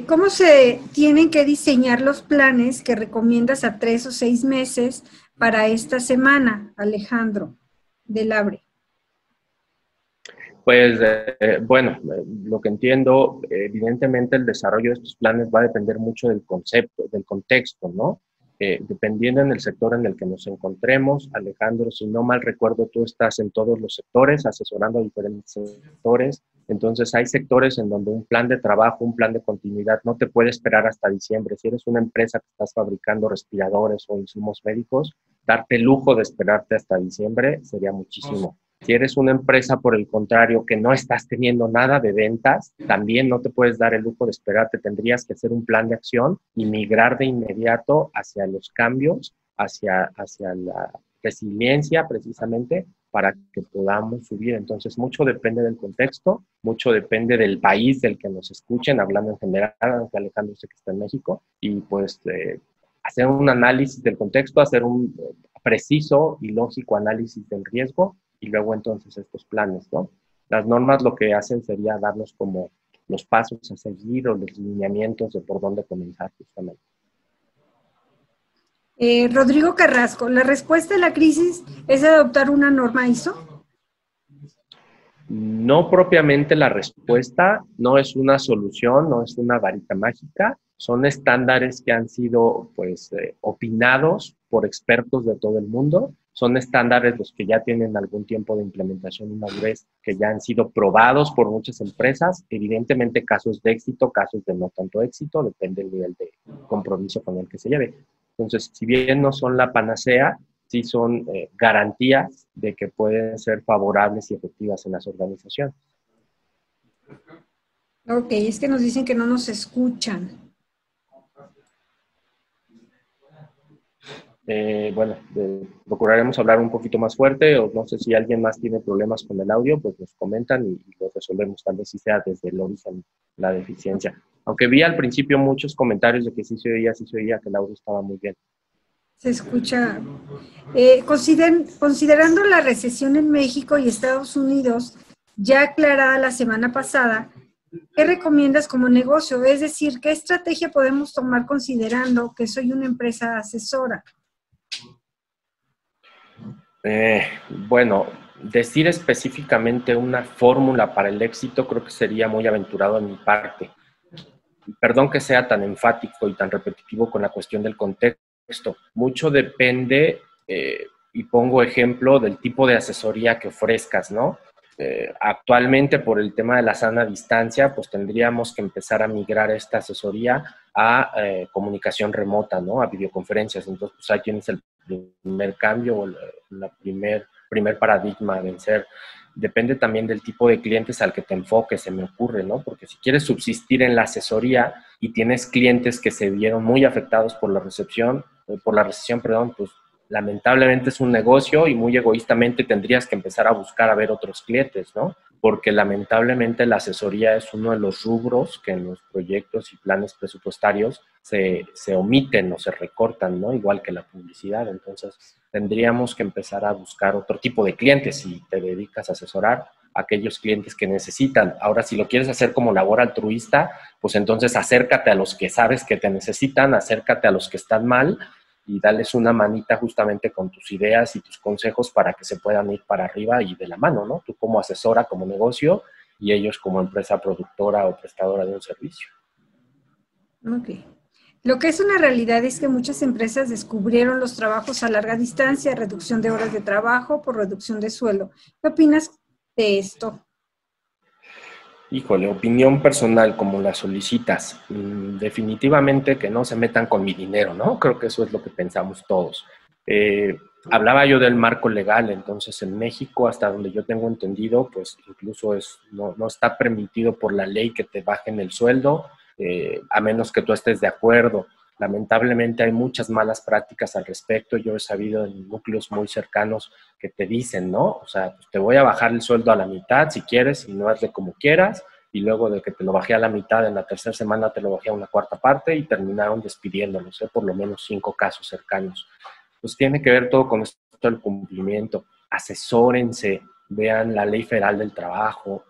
¿Cómo se tienen que diseñar los planes que recomiendas a 3 o 6 meses para esta semana, Alejandro del Abre? Pues, bueno, lo que entiendo, evidentemente el desarrollo de estos planes va a depender mucho del concepto, del contexto, ¿no? Dependiendo en el sector en el que nos encontremos. Alejandro, si no mal recuerdo, tú estás en todos los sectores, asesorando a diferentes sectores. Entonces, hay sectores en donde un plan de trabajo, un plan de continuidad no te puede esperar hasta diciembre. Si eres una empresa que estás fabricando respiradores o insumos médicos, darte el lujo de esperarte hasta diciembre sería muchísimo. Si eres una empresa, por el contrario, que no estás teniendo nada de ventas, también no te puedes dar el lujo de esperarte. Tendrías que hacer un plan de acción y migrar de inmediato hacia los cambios, hacia la resiliencia precisamente, para que podamos subir. Entonces, mucho depende del contexto, mucho depende del país del que nos escuchen, hablando en general, aunque Alejandro sé que está en México, y pues hacer un análisis del contexto, hacer un preciso y lógico análisis del riesgo, y luego entonces estos planes, ¿no? Las normas lo que hacen sería darnos como los pasos a seguir o los lineamientos de por dónde comenzar justamente. Rodrigo Carrasco, ¿la respuesta a la crisis es adoptar una norma ISO? No propiamente la respuesta, no es una solución, no es una varita mágica, son estándares que han sido pues opinados por expertos de todo el mundo. Son estándares los que ya tienen algún tiempo de implementación y madurez, que ya han sido probados por muchas empresas. Evidentemente, casos de éxito, casos de no tanto éxito, depende del nivel de compromiso con el que se lleve. Entonces, si bien no son la panacea, sí son garantías de que pueden ser favorables y efectivas en las organizaciones. Ok, es que nos dicen que no nos escuchan. Bueno, procuraremos hablar un poquito más fuerte, o no sé si alguien más tiene problemas con el audio, pues nos comentan y lo resolvemos, tal vez si sea desde el origen la deficiencia. Aunque vi al principio muchos comentarios de que sí se oía, que el audio estaba muy bien. Se escucha. Considerando la recesión en México y Estados Unidos, ya aclarada la semana pasada, ¿qué recomiendas como negocio? Es decir, ¿qué estrategia podemos tomar considerando que soy una empresa asesora? Eh, bueno, decir específicamente una fórmula para el éxito creo que sería muy aventurado en mi parte. Perdón que sea tan enfático y tan repetitivo con la cuestión del contexto. Mucho depende, y pongo ejemplo, del tipo de asesoría que ofrezcas, ¿no? Actualmente, por el tema de la sana distancia, pues tendríamos que empezar a migrar esta asesoría a comunicación remota, ¿no? A videoconferencias. Entonces, pues ahí tienes el primer cambio o la primer paradigma a vencer. Depende también del tipo de clientes al que te enfoques, se me ocurre, ¿no? Porque si quieres subsistir en la asesoría y tienes clientes que se vieron muy afectados por la recesión, perdón, pues lamentablemente es un negocio y muy egoístamente tendrías que empezar a buscar a ver otros clientes, ¿no? Porque lamentablemente la asesoría es uno de los rubros que en los proyectos y planes presupuestarios se omiten o se recortan, ¿no? Igual que la publicidad. Entonces, tendríamos que empezar a buscar otro tipo de clientes si te dedicas a asesorar a aquellos clientes que necesitan. Ahora, si lo quieres hacer como labor altruista, pues entonces acércate a los que sabes que te necesitan, acércate a los que están mal y dales una manita justamente con tus ideas y tus consejos para que se puedan ir para arriba y de la mano, ¿no? Tú como asesora, como negocio, y ellos como empresa productora o prestadora de un servicio. Ok. Lo que es una realidad es que muchas empresas descubrieron los trabajos a larga distancia, reducción de horas de trabajo por reducción de sueldo. ¿Qué opinas de esto? Híjole, opinión personal, como la solicitas, definitivamente que no se metan con mi dinero, ¿no? Creo que eso es lo que pensamos todos. Hablaba yo del marco legal, entonces en México, hasta donde yo tengo entendido, pues incluso no está permitido por la ley que te bajen el sueldo, a menos que tú estés de acuerdo. Lamentablemente hay muchas malas prácticas al respecto. Yo he sabido en núcleos muy cercanos que te dicen, ¿no? O sea, pues te voy a bajar el sueldo a la mitad si quieres y no hazle como quieras. Y luego de que te lo bajé a la mitad, en la tercera semana te lo bajé a una cuarta parte y terminaron despidiéndolos, por lo menos 5 casos cercanos. Pues tiene que ver todo con esto del cumplimiento. Asesórense, vean la Ley Federal del Trabajo.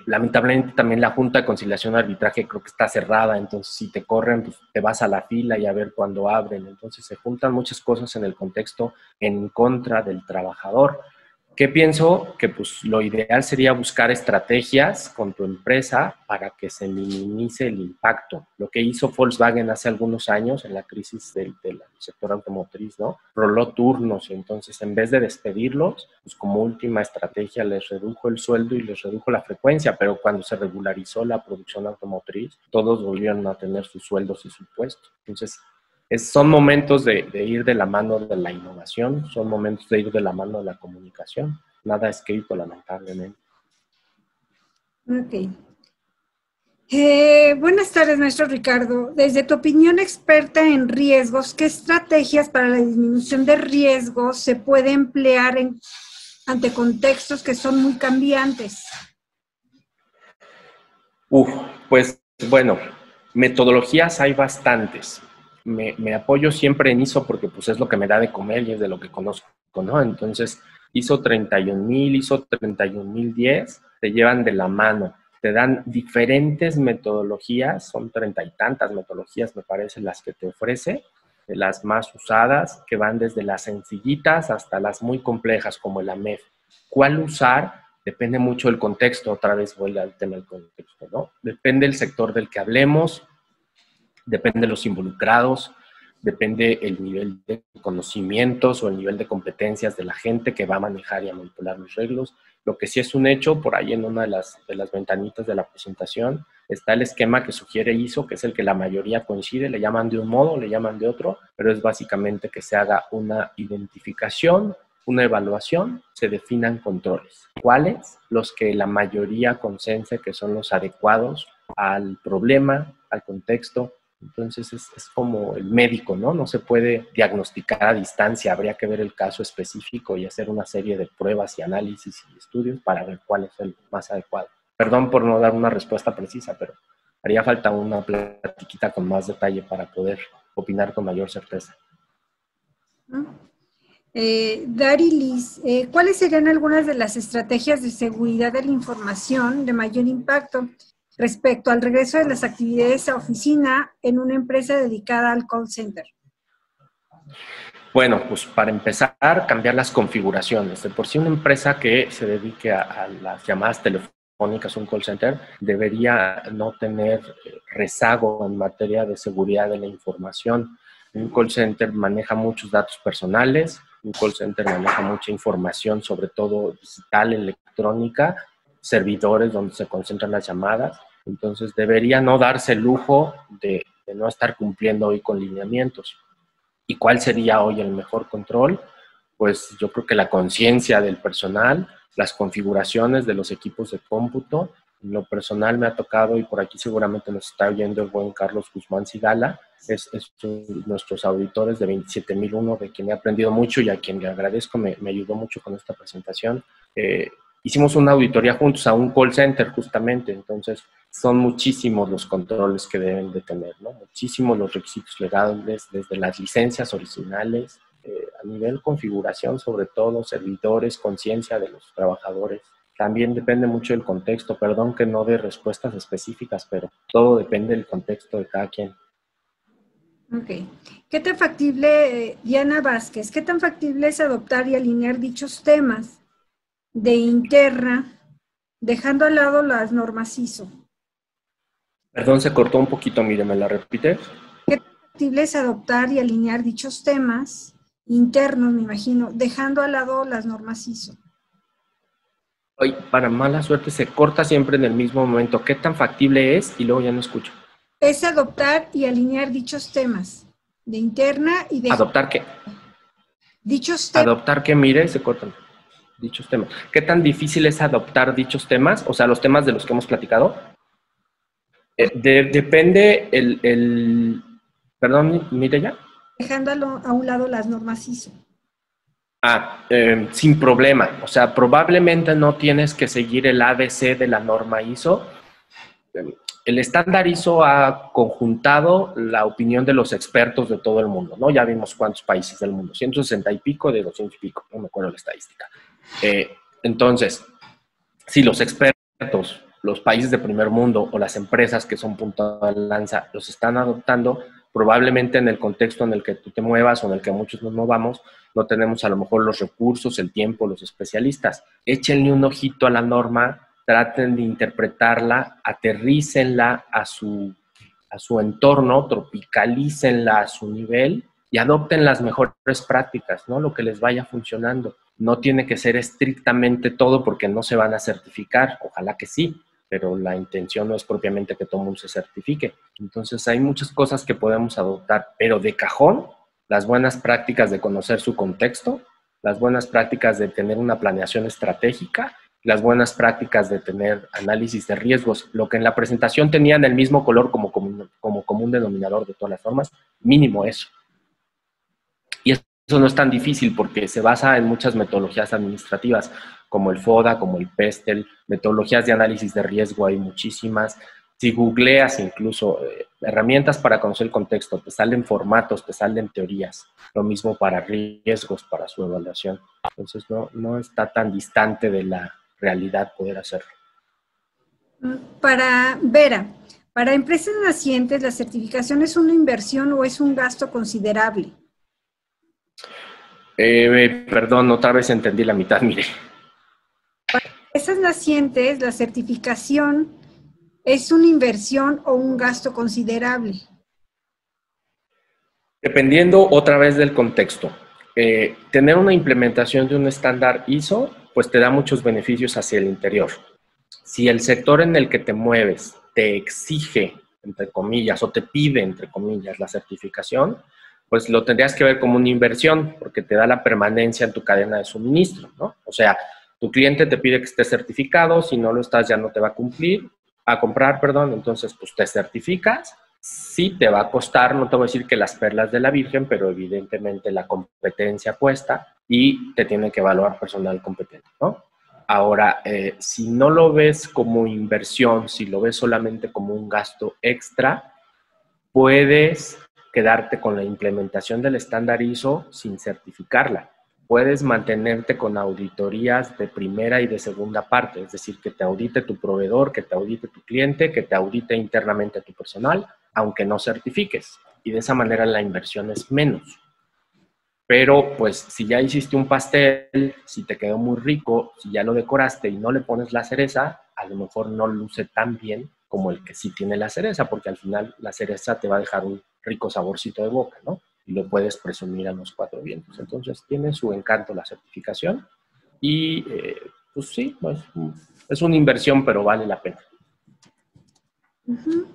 Lamentablemente también la Junta de Conciliación y Arbitraje creo que está cerrada, entonces si te corren, pues te vas a la fila y a ver cuándo abren. Entonces se juntan muchas cosas en el contexto en contra del trabajador. ¿Qué pienso? Que pues lo ideal sería buscar estrategias con tu empresa para que se minimice el impacto. Lo que hizo Volkswagen hace algunos años en la crisis del sector automotriz, ¿no? Roló turnos y entonces en vez de despedirlos, pues como última estrategia les redujo el sueldo y les redujo la frecuencia, pero cuando se regularizó la producción automotriz, todos volvieron a tener sus sueldos y su puesto. Entonces, son momentos de ir de la mano de la innovación, son momentos de ir de la mano de la comunicación. Nada escrito, lamentablemente. Ok. Buenas tardes, maestro Ricardo. Desde tu opinión experta en riesgos, ¿qué estrategias para la disminución de riesgos se puede emplear ante contextos que son muy cambiantes? Pues bueno, metodologías hay bastantes. Me apoyo siempre en ISO porque pues es lo que me da de comer y es de lo que conozco, ¿no? Entonces, ISO 31000, ISO 31010 te llevan de la mano. Te dan diferentes metodologías, son 30 y tantas metodologías, me parece, las que te ofrece, de las más usadas, que van desde las sencillitas hasta las muy complejas, como el AMEF. ¿Cuál usar? Depende mucho del contexto, otra vez vuelve al tema del contexto, ¿no? Depende del sector del que hablemos, depende de los involucrados, depende el nivel de conocimientos o el nivel de competencias de la gente que va a manejar y a manipular los reglos. Lo que sí es un hecho, por ahí en una de las ventanitas de la presentación, está el esquema que sugiere ISO, que es el que la mayoría coincide, le llaman de un modo, le llaman de otro, pero es básicamente que se haga una identificación una evaluación, se definan controles. ¿Cuáles? Los que la mayoría consense que son los adecuados al problema, al contexto. Entonces es como el médico, ¿no? No se puede diagnosticar a distancia, habría que ver el caso específico y hacer una serie de pruebas y análisis y estudios para ver cuál es el más adecuado. Perdón por no dar una respuesta precisa, pero haría falta una platiquita con más detalle para poder opinar con mayor certeza. Darilis, ¿cuáles serían algunas de las estrategias de seguridad de la información de mayor impacto respecto al regreso de las actividades a oficina en una empresa dedicada al call center? Bueno, pues para empezar, cambiar las configuraciones. De por sí una empresa que se dedique a las llamadas telefónicas, un call center, debería no tener rezago en materia de seguridad de la información. Un call center maneja muchos datos personales, un call center maneja mucha información, sobre todo digital, electrónica, servidores donde se concentran las llamadas. Entonces debería no darse el lujo de no estar cumpliendo hoy con lineamientos. ¿Y cuál sería hoy el mejor control? Pues yo creo que la conciencia del personal, las configuraciones de los equipos de cómputo. En lo personal me ha tocado, y por aquí seguramente nos está oyendo el buen Carlos Guzmán Sigala, es nuestros auditores de 27001, de quien he aprendido mucho y a quien le agradezco, me ayudó mucho con esta presentación. Hicimos una auditoría juntos a un call center justamente, entonces son muchísimos los controles que deben de tener, ¿no? Muchísimos los requisitos legales, desde las licencias originales, a nivel configuración, sobre todo, servidores, conciencia de los trabajadores. También depende mucho del contexto, perdón que no dé respuestas específicas, pero todo depende del contexto de cada quien. Ok. ¿Qué tan factible, Diana Vázquez, qué tan factible es adoptar y alinear dichos temas de interna, dejando al lado las normas ISO? Perdón, se cortó un poquito, mire, ¿me la repite? ¿Qué tan factible es adoptar y alinear dichos temas internos, me imagino, dejando al lado las normas ISO? Hoy, para mala suerte, se corta siempre en el mismo momento. ¿Qué tan factible es? Y luego ya no escucho. Es adoptar y alinear dichos temas de interna y de... ¿Adoptar qué? Dichos temas. ¿Adoptar qué? Mire, se cortan dichos temas. ¿Qué tan difícil es adoptar dichos temas? O sea, los temas de los que hemos platicado. Depende Perdón, mire ya. Dejando a un lado las normas ISO. Sin problema. O sea, probablemente no tienes que seguir el ABC de la norma ISO. El estándar ISO ha conjuntado la opinión de los expertos de todo el mundo, ¿no? Ya vimos cuántos países del mundo, 160 y pico de 200 y pico, no me acuerdo la estadística. Entonces, si los expertos, los países de primer mundo o las empresas que son punta de lanza los están adoptando, probablemente en el contexto en el que tú te muevas o en el que muchos nos movamos, no tenemos a lo mejor los recursos, el tiempo, los especialistas. Échenle un ojito a la norma, traten de interpretarla, aterrícenla a su entorno, tropicalícenla a su nivel y adopten las mejores prácticas, ¿no? Lo que les vaya funcionando. No tiene que ser estrictamente todo porque no se van a certificar, ojalá que sí, pero la intención no es propiamente que todo el mundo se certifique. Entonces hay muchas cosas que podemos adoptar, pero de cajón, las buenas prácticas de conocer su contexto, las buenas prácticas de tener una planeación estratégica, las buenas prácticas de tener análisis de riesgos, lo que en la presentación tenían el mismo color como común denominador de todas las normas, mínimo eso. Y eso no es tan difícil porque se basa en muchas metodologías administrativas, como el FODA, como el PESTEL, metodologías de análisis de riesgo hay muchísimas. Si googleas incluso herramientas para conocer el contexto, te salen formatos, te salen teorías. Lo mismo para riesgos, para su evaluación. Entonces no está tan distante de la realidad poder hacerlo. Para Vera, para empresas nacientes, ¿la certificación es una inversión o es un gasto considerable? Perdón, otra vez entendí la mitad, mire. Para empresas nacientes, ¿la certificación es una inversión o un gasto considerable? Dependiendo otra vez del contexto. Tener una implementación de un estándar ISO, pues te da muchos beneficios hacia el interior. Si el sector en el que te mueves te exige, entre comillas, o te pide, entre comillas, la certificación, pues lo tendrías que ver como una inversión, porque te da la permanencia en tu cadena de suministro, ¿no? O sea, tu cliente te pide que estés certificado, si no lo estás ya no te va a comprar, perdón, entonces pues te certificas, sí te va a costar, no te voy a decir que las perlas de la Virgen, pero evidentemente la competencia cuesta y te tiene que evaluar personal competente, ¿no? Ahora, si no lo ves como inversión, si lo ves solamente como un gasto extra, puedes quedarte con la implementación del estándar ISO sin certificarla. Puedes mantenerte con auditorías de primera y de segunda parte, es decir, que te audite tu proveedor, que te audite tu cliente, que te audite internamente tu personal, aunque no certifiques. Y de esa manera la inversión es menos. Pero pues si ya hiciste un pastel, si te quedó muy rico, si ya lo decoraste y no le pones la cereza, a lo mejor no luce tan bien como el que sí tiene la cereza, porque al final la cereza te va a dejar un rico saborcito de boca, ¿no? Y lo puedes presumir a los cuatro vientos. Entonces tiene su encanto la certificación y pues sí, pues, es una inversión, pero vale la pena. Uh-huh.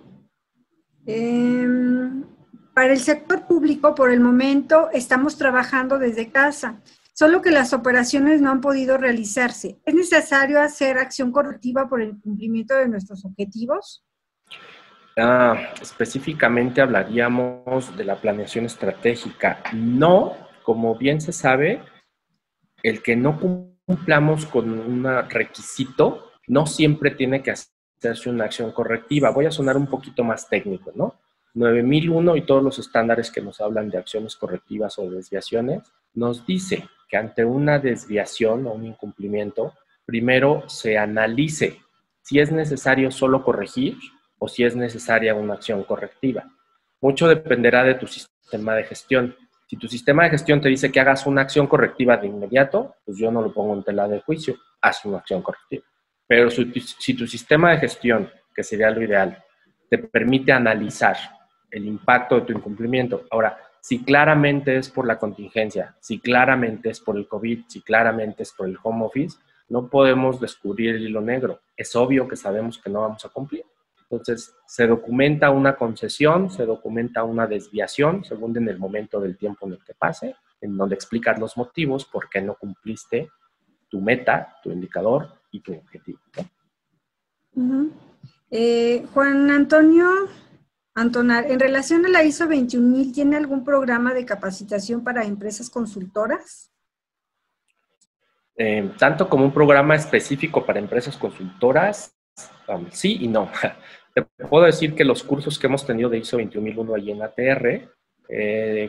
Para el sector público, por el momento, estamos trabajando desde casa, solo que las operaciones no han podido realizarse. ¿Es necesario hacer acción correctiva por el cumplimiento de nuestros objetivos? Específicamente hablaríamos de la planeación estratégica. No, como bien se sabe, el que no cumplamos con un requisito no siempre tiene que hacerse una acción correctiva. Voy a sonar un poquito más técnico, ¿no? 9001 y todos los estándares que nos hablan de acciones correctivas o desviaciones, nos dice que ante una desviación o un incumplimiento, primero se analice si es necesario solo corregir o si es necesaria una acción correctiva. Mucho dependerá de tu sistema de gestión. Si tu sistema de gestión te dice que hagas una acción correctiva de inmediato, pues yo no lo pongo en tela de juicio, haz una acción correctiva. Pero si tu sistema de gestión, que sería lo ideal, te permite analizar el impacto de tu incumplimiento. Ahora, si claramente es por la contingencia, si claramente es por el COVID, si claramente es por el home office, no podemos descubrir el hilo negro. Es obvio que sabemos que no vamos a cumplir. Entonces, se documenta una concesión, se documenta una desviación, según en el momento del tiempo en el que pase, en donde explicas los motivos por qué no cumpliste tu meta, tu indicador y tu objetivo, ¿no? Juan Antonio Antonar, en relación a la ISO 21000, ¿tiene algún programa de capacitación para empresas consultoras? Tanto como un programa específico para empresas consultoras, sí y no. Te puedo decir que los cursos que hemos tenido de ISO 21001 ahí en ATR,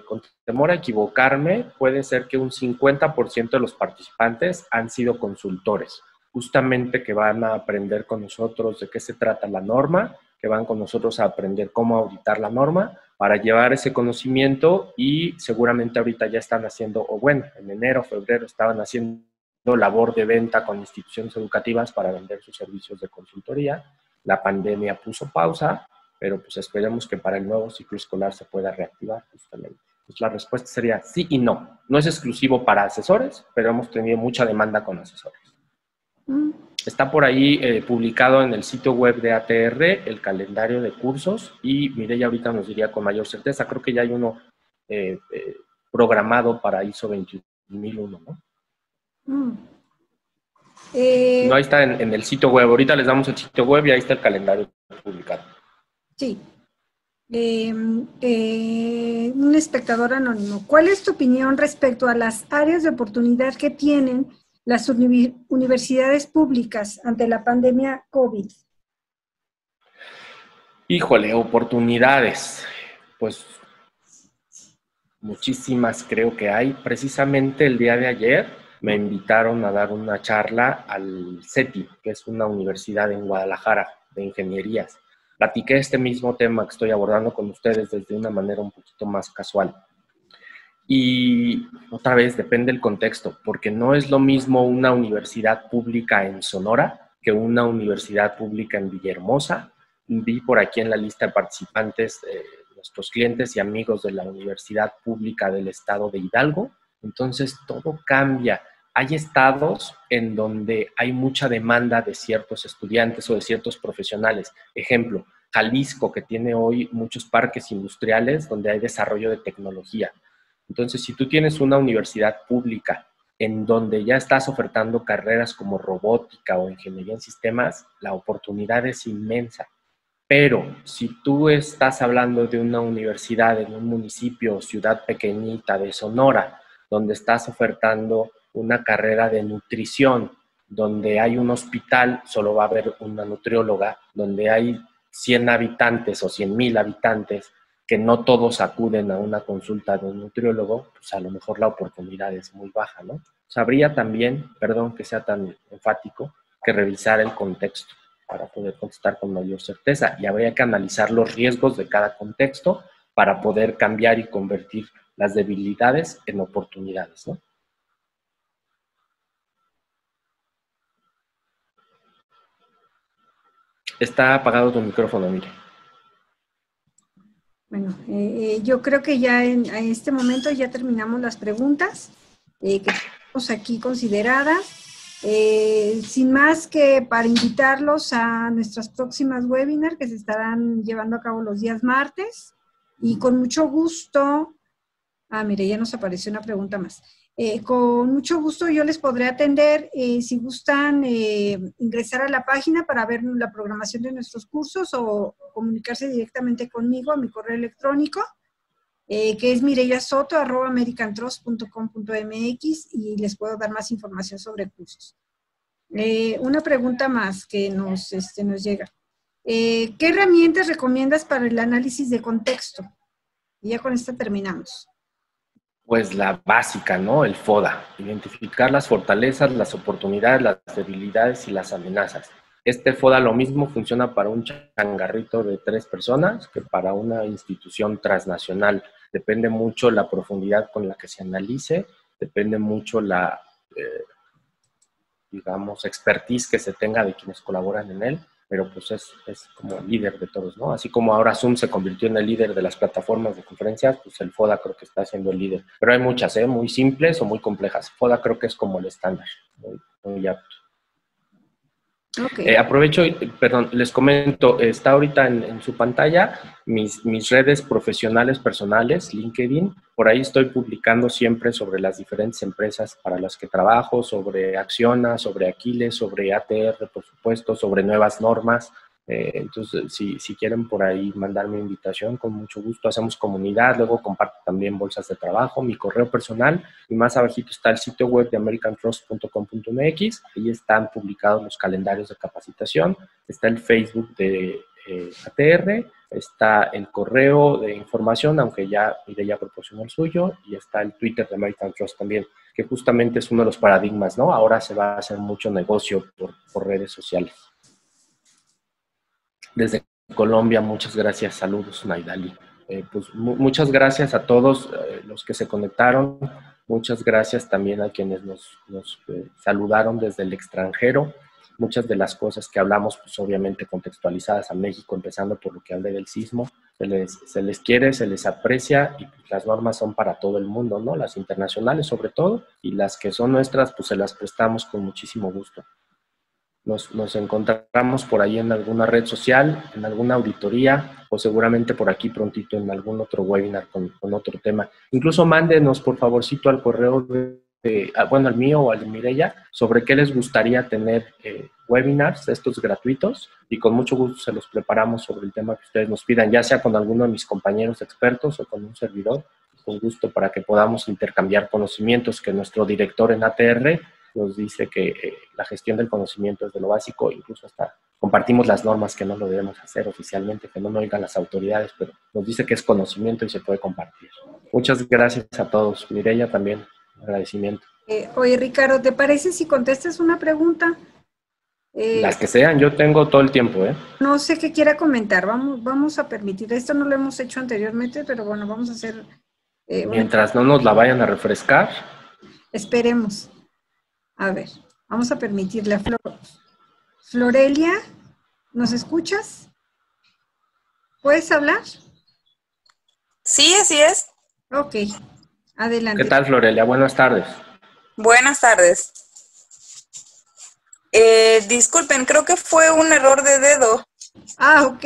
con temor a equivocarme, puede ser que un 50% de los participantes han sido consultores, justamente que van a aprender con nosotros de qué se trata la norma, que van con nosotros a aprender cómo auditar la norma para llevar ese conocimiento y seguramente ahorita ya están haciendo, o bueno, en enero, febrero estaban haciendo labor de venta con instituciones educativas para vender sus servicios de consultoría. La pandemia puso pausa, pero pues esperemos que para el nuevo ciclo escolar se pueda reactivar justamente. Pues la respuesta sería sí y no. No es exclusivo para asesores, pero hemos tenido mucha demanda con asesores. Está por ahí publicado en el sitio web de ATR el calendario de cursos y Mireya ahorita nos diría con mayor certeza, creo que ya hay uno programado para ISO 21001, ¿no? No, ahí está en el sitio web. Ahorita les damos el sitio web y ahí está el calendario publicado. Sí. Un espectador anónimo. ¿Cuál es tu opinión respecto a las áreas de oportunidad que tienen las universidades públicas ante la pandemia COVID? Híjole, oportunidades. Pues muchísimas creo que hay. Precisamente el día de ayer me invitaron a dar una charla al CETI, que es una universidad en Guadalajara de ingenierías. Platiqué este mismo tema que estoy abordando con ustedes desde una manera un poquito más casual. Y otra vez depende del contexto, porque no es lo mismo una universidad pública en Sonora que una universidad pública en Villahermosa. Vi por aquí en la lista de participantes nuestros clientes y amigos de la Universidad Pública del Estado de Hidalgo. Entonces todo cambia. Hay estados en donde hay mucha demanda de ciertos estudiantes o de ciertos profesionales. Ejemplo, Jalisco, que tiene hoy muchos parques industriales donde hay desarrollo de tecnología. Entonces, si tú tienes una universidad pública en donde ya estás ofertando carreras como robótica o ingeniería en sistemas, la oportunidad es inmensa. Pero si tú estás hablando de una universidad en un municipio o ciudad pequeñita de Sonora, donde estás ofertando una carrera de nutrición, donde hay un hospital, solo va a haber una nutrióloga, donde hay 100 habitantes o 100,000 habitantes, que no todos acuden a una consulta de un nutriólogo, pues a lo mejor la oportunidad es muy baja, ¿no? Habría también, perdón que sea tan enfático, que revisar el contexto para poder contestar con mayor certeza, y habría que analizar los riesgos de cada contexto para poder cambiar y convertir las debilidades en oportunidades, ¿no? Está apagado tu micrófono, mire. Bueno, yo creo que ya a este momento ya terminamos las preguntas que tenemos aquí consideradas. Sin más que para invitarlos a nuestras próximas webinars que se estarán llevando a cabo los días martes, y con mucho gusto, mire, ya nos apareció una pregunta más. Con mucho gusto yo les podré atender si gustan ingresar a la página para ver la programación de nuestros cursos o comunicarse directamente conmigo a mi correo electrónico, que es mireyasoto@americantrust.com.mx, y les puedo dar más información sobre cursos. Una pregunta más que nos llega. ¿Qué herramientas recomiendas para el análisis de contexto? Y ya con esta terminamos. Pues la básica, ¿no? El FODA. Identificar las fortalezas, las oportunidades, las debilidades y las amenazas. Este FODA lo mismo funciona para un changarrito de 3 personas que para una institución transnacional. Depende mucho la profundidad con la que se analice, depende mucho la, digamos, expertise que se tenga de quienes colaboran en él, pero pues es como el líder de todos, ¿no? Así como ahora Zoom se convirtió en el líder de las plataformas de conferencias, pues el FODA creo que está siendo el líder. Pero hay muchas, muy simples o muy complejas. FODA creo que es como el estándar, muy apto. Okay. Aprovecho, perdón, les comento, está ahorita en su pantalla mis redes profesionales personales, LinkedIn. Por ahí estoy publicando siempre sobre las diferentes empresas para las que trabajo, sobre Acciona, sobre Aquiles, sobre ATR, por supuesto, sobre nuevas normas. Entonces, si quieren por ahí mandarme invitación, con mucho gusto hacemos comunidad. Luego comparto también bolsas de trabajo, mi correo personal, y más abajito está el sitio web de americantrust.com.mx. Ahí están publicados los calendarios de capacitación, está el Facebook de ATR, está el correo de información, aunque ya proporcionó el suyo, y está el Twitter de American Trust también, que justamente es uno de los paradigmas, ¿no? Ahora se va a hacer mucho negocio por redes sociales. Desde Colombia, muchas gracias. Saludos, Naidali. Pues muchas gracias a todos los que se conectaron. Muchas gracias también a quienes nos saludaron desde el extranjero. Muchas de las cosas que hablamos, pues obviamente contextualizadas a México, empezando por lo que hablé del sismo, se les quiere, se les aprecia, y pues las normas son para todo el mundo, ¿no? Las internacionales sobre todo, y las que son nuestras, pues se las prestamos con muchísimo gusto. Nos encontramos por ahí en alguna red social, en alguna auditoría, o seguramente por aquí prontito en algún otro webinar con otro tema. Incluso mándenos, por favorcito, al correo al mío o al de Mireya, sobre qué les gustaría tener webinars, estos gratuitos, y con mucho gusto se los preparamos sobre el tema que ustedes nos pidan, ya sea con alguno de mis compañeros expertos o con un servidor, con gusto, para que podamos intercambiar conocimientos, que nuestro director en ATR nos dice que la gestión del conocimiento es de lo básico. Incluso hasta compartimos las normas, que no lo debemos hacer oficialmente, que no lo oigan las autoridades, pero nos dice que es conocimiento y se puede compartir. Muchas gracias a todos. Mireya también, agradecimiento. Oye, Ricardo, ¿te parece si contestas una pregunta? Las que sean, yo tengo todo el tiempo, No sé qué quiera comentar, vamos a permitir, esto no lo hemos hecho anteriormente, pero bueno, vamos a hacer... mientras no nos la vayan a refrescar. Esperemos. A ver, vamos a permitirle a Florelia, ¿nos escuchas? ¿Puedes hablar? Sí, así es. Ok, adelante. ¿Qué tal, Florelia? Buenas tardes. Buenas tardes. Disculpen, creo que fue un error de dedo. Ah, ok.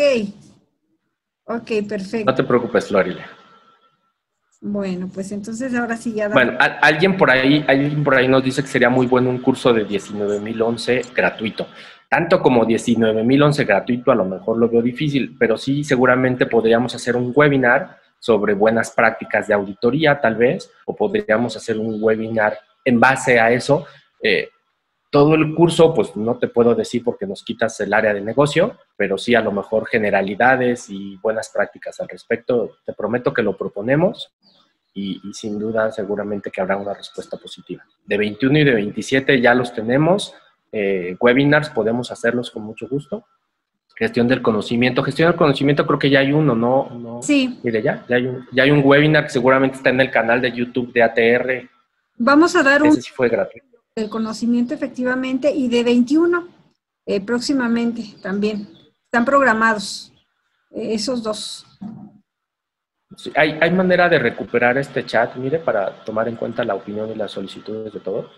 Ok, No perfecto. te preocupes, Lorile. Bueno, pues entonces ahora sí ya Bueno, alguien por ahí nos dice que sería muy bueno un curso de 19.011 gratuito. Tanto como 19.011 gratuito, a lo mejor lo veo difícil, pero sí seguramente podríamos hacer un webinar sobre buenas prácticas de auditoría, tal vez, o podríamos hacer un webinar en base a eso. Todo el curso, pues no te puedo decir porque nos quitas el área de negocio, pero sí a lo mejor generalidades y buenas prácticas al respecto. Te prometo que lo proponemos y sin duda seguramente que habrá una respuesta positiva. De 21 y de 27 ya los tenemos. Webinars podemos hacerlos con mucho gusto. Gestión del conocimiento creo que ya hay uno, ¿no? Sí. Mire, ya hay un webinar que seguramente está en el canal de YouTube de ATR. Vamos a dar Ese sí fue gratuito. del conocimiento efectivamente y de 21 próximamente también. Están programados esos dos. Sí, hay manera de recuperar este chat, mire, para tomar en cuenta la opinión y las solicitudes de todos.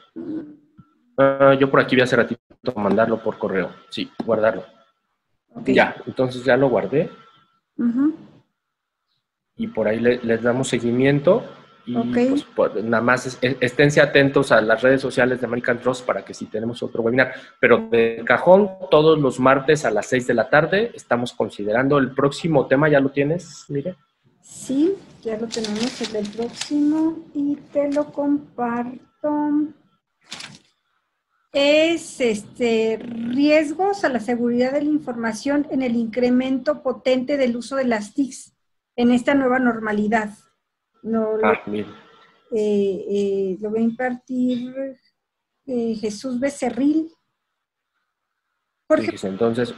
Yo por aquí voy a hacer ratito mandarlo por correo. Sí, guardarlo. Okay. Ya, entonces ya lo guardé. Y por ahí les damos seguimiento. Y pues nada más esténse atentos a las redes sociales de American Trust para que si tenemos otro webinar. Pero de cajón, todos los martes a las 6 de la tarde estamos considerando el próximo tema. ¿Ya lo tienes, mire? Sí, ya lo tenemos el próximo y te lo comparto. Es riesgos a la seguridad de la información en el incremento potente del uso de las TICs en esta nueva normalidad. Lo voy a impartir Jesús Becerril. Jorge. Entonces,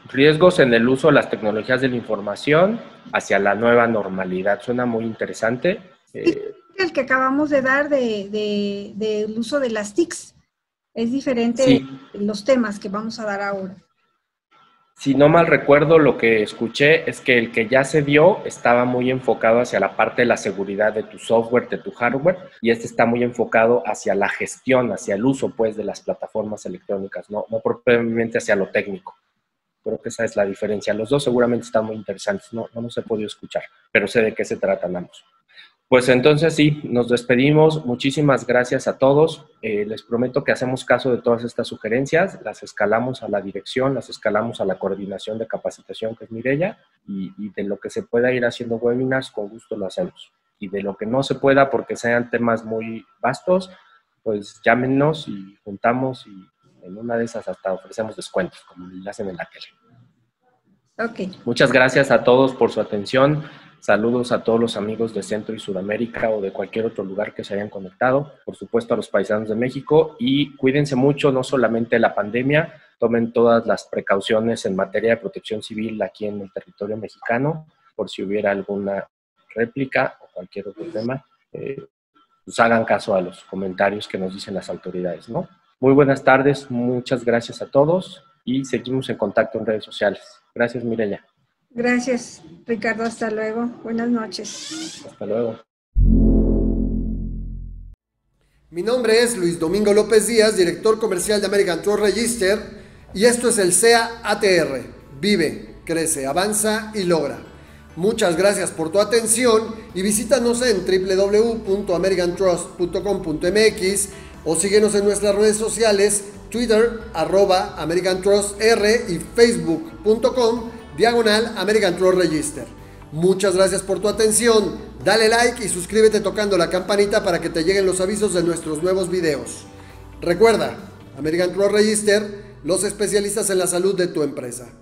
riesgos en el uso de las tecnologías de la información hacia la nueva normalidad. Suena muy interesante. El que acabamos de dar del uso de las TICs. Es diferente de los temas que vamos a dar ahora. Si no mal recuerdo, lo que escuché es que el que ya se dio estaba muy enfocado hacia la parte de la seguridad de tu software, de tu hardware, y este está muy enfocado hacia la gestión, hacia el uso, pues, de las plataformas electrónicas, no propiamente hacia lo técnico. Creo que esa es la diferencia. Los dos seguramente están muy interesantes, no los he podido escuchar, pero sé de qué se tratan ambos. Pues entonces sí, nos despedimos. Muchísimas gracias a todos. Les prometo que hacemos caso de todas estas sugerencias, las escalamos a la dirección, las escalamos a la coordinación de capacitación, que es Mireya, y de lo que se pueda ir haciendo webinars, con gusto lo hacemos. Y de lo que no se pueda, porque sean temas muy vastos, pues llámenos y juntamos y en una de esas hasta ofrecemos descuentos, como le hacen en la tele. Okay. Muchas gracias a todos por su atención. Saludos a todos los amigos de Centro y Sudamérica o de cualquier otro lugar que se hayan conectado. Por supuesto a los paisanos de México y cuídense mucho, no solamente de la pandemia, tomen todas las precauciones en materia de protección civil aquí en el territorio mexicano, por si hubiera alguna réplica o cualquier otro tema, pues hagan caso a los comentarios que nos dicen las autoridades, ¿no? Muy buenas tardes, muchas gracias a todos y seguimos en contacto en redes sociales. Gracias, Mireya. Gracias, Ricardo. Hasta luego. Buenas noches. Hasta luego. Mi nombre es Luis Domingo López Díaz, director comercial de American Trust Register, y esto es el SEA ATR. Vive, crece, avanza y logra. Muchas gracias por tu atención y visítanos en www.americantrust.com.mx o síguenos en nuestras redes sociales, Twitter, @AmericanTrustR y Facebook.com/American Trust Register. Muchas gracias por tu atención. Dale like y suscríbete tocando la campanita para que te lleguen los avisos de nuestros nuevos videos. Recuerda, American Trust Register, los especialistas en la salud de tu empresa.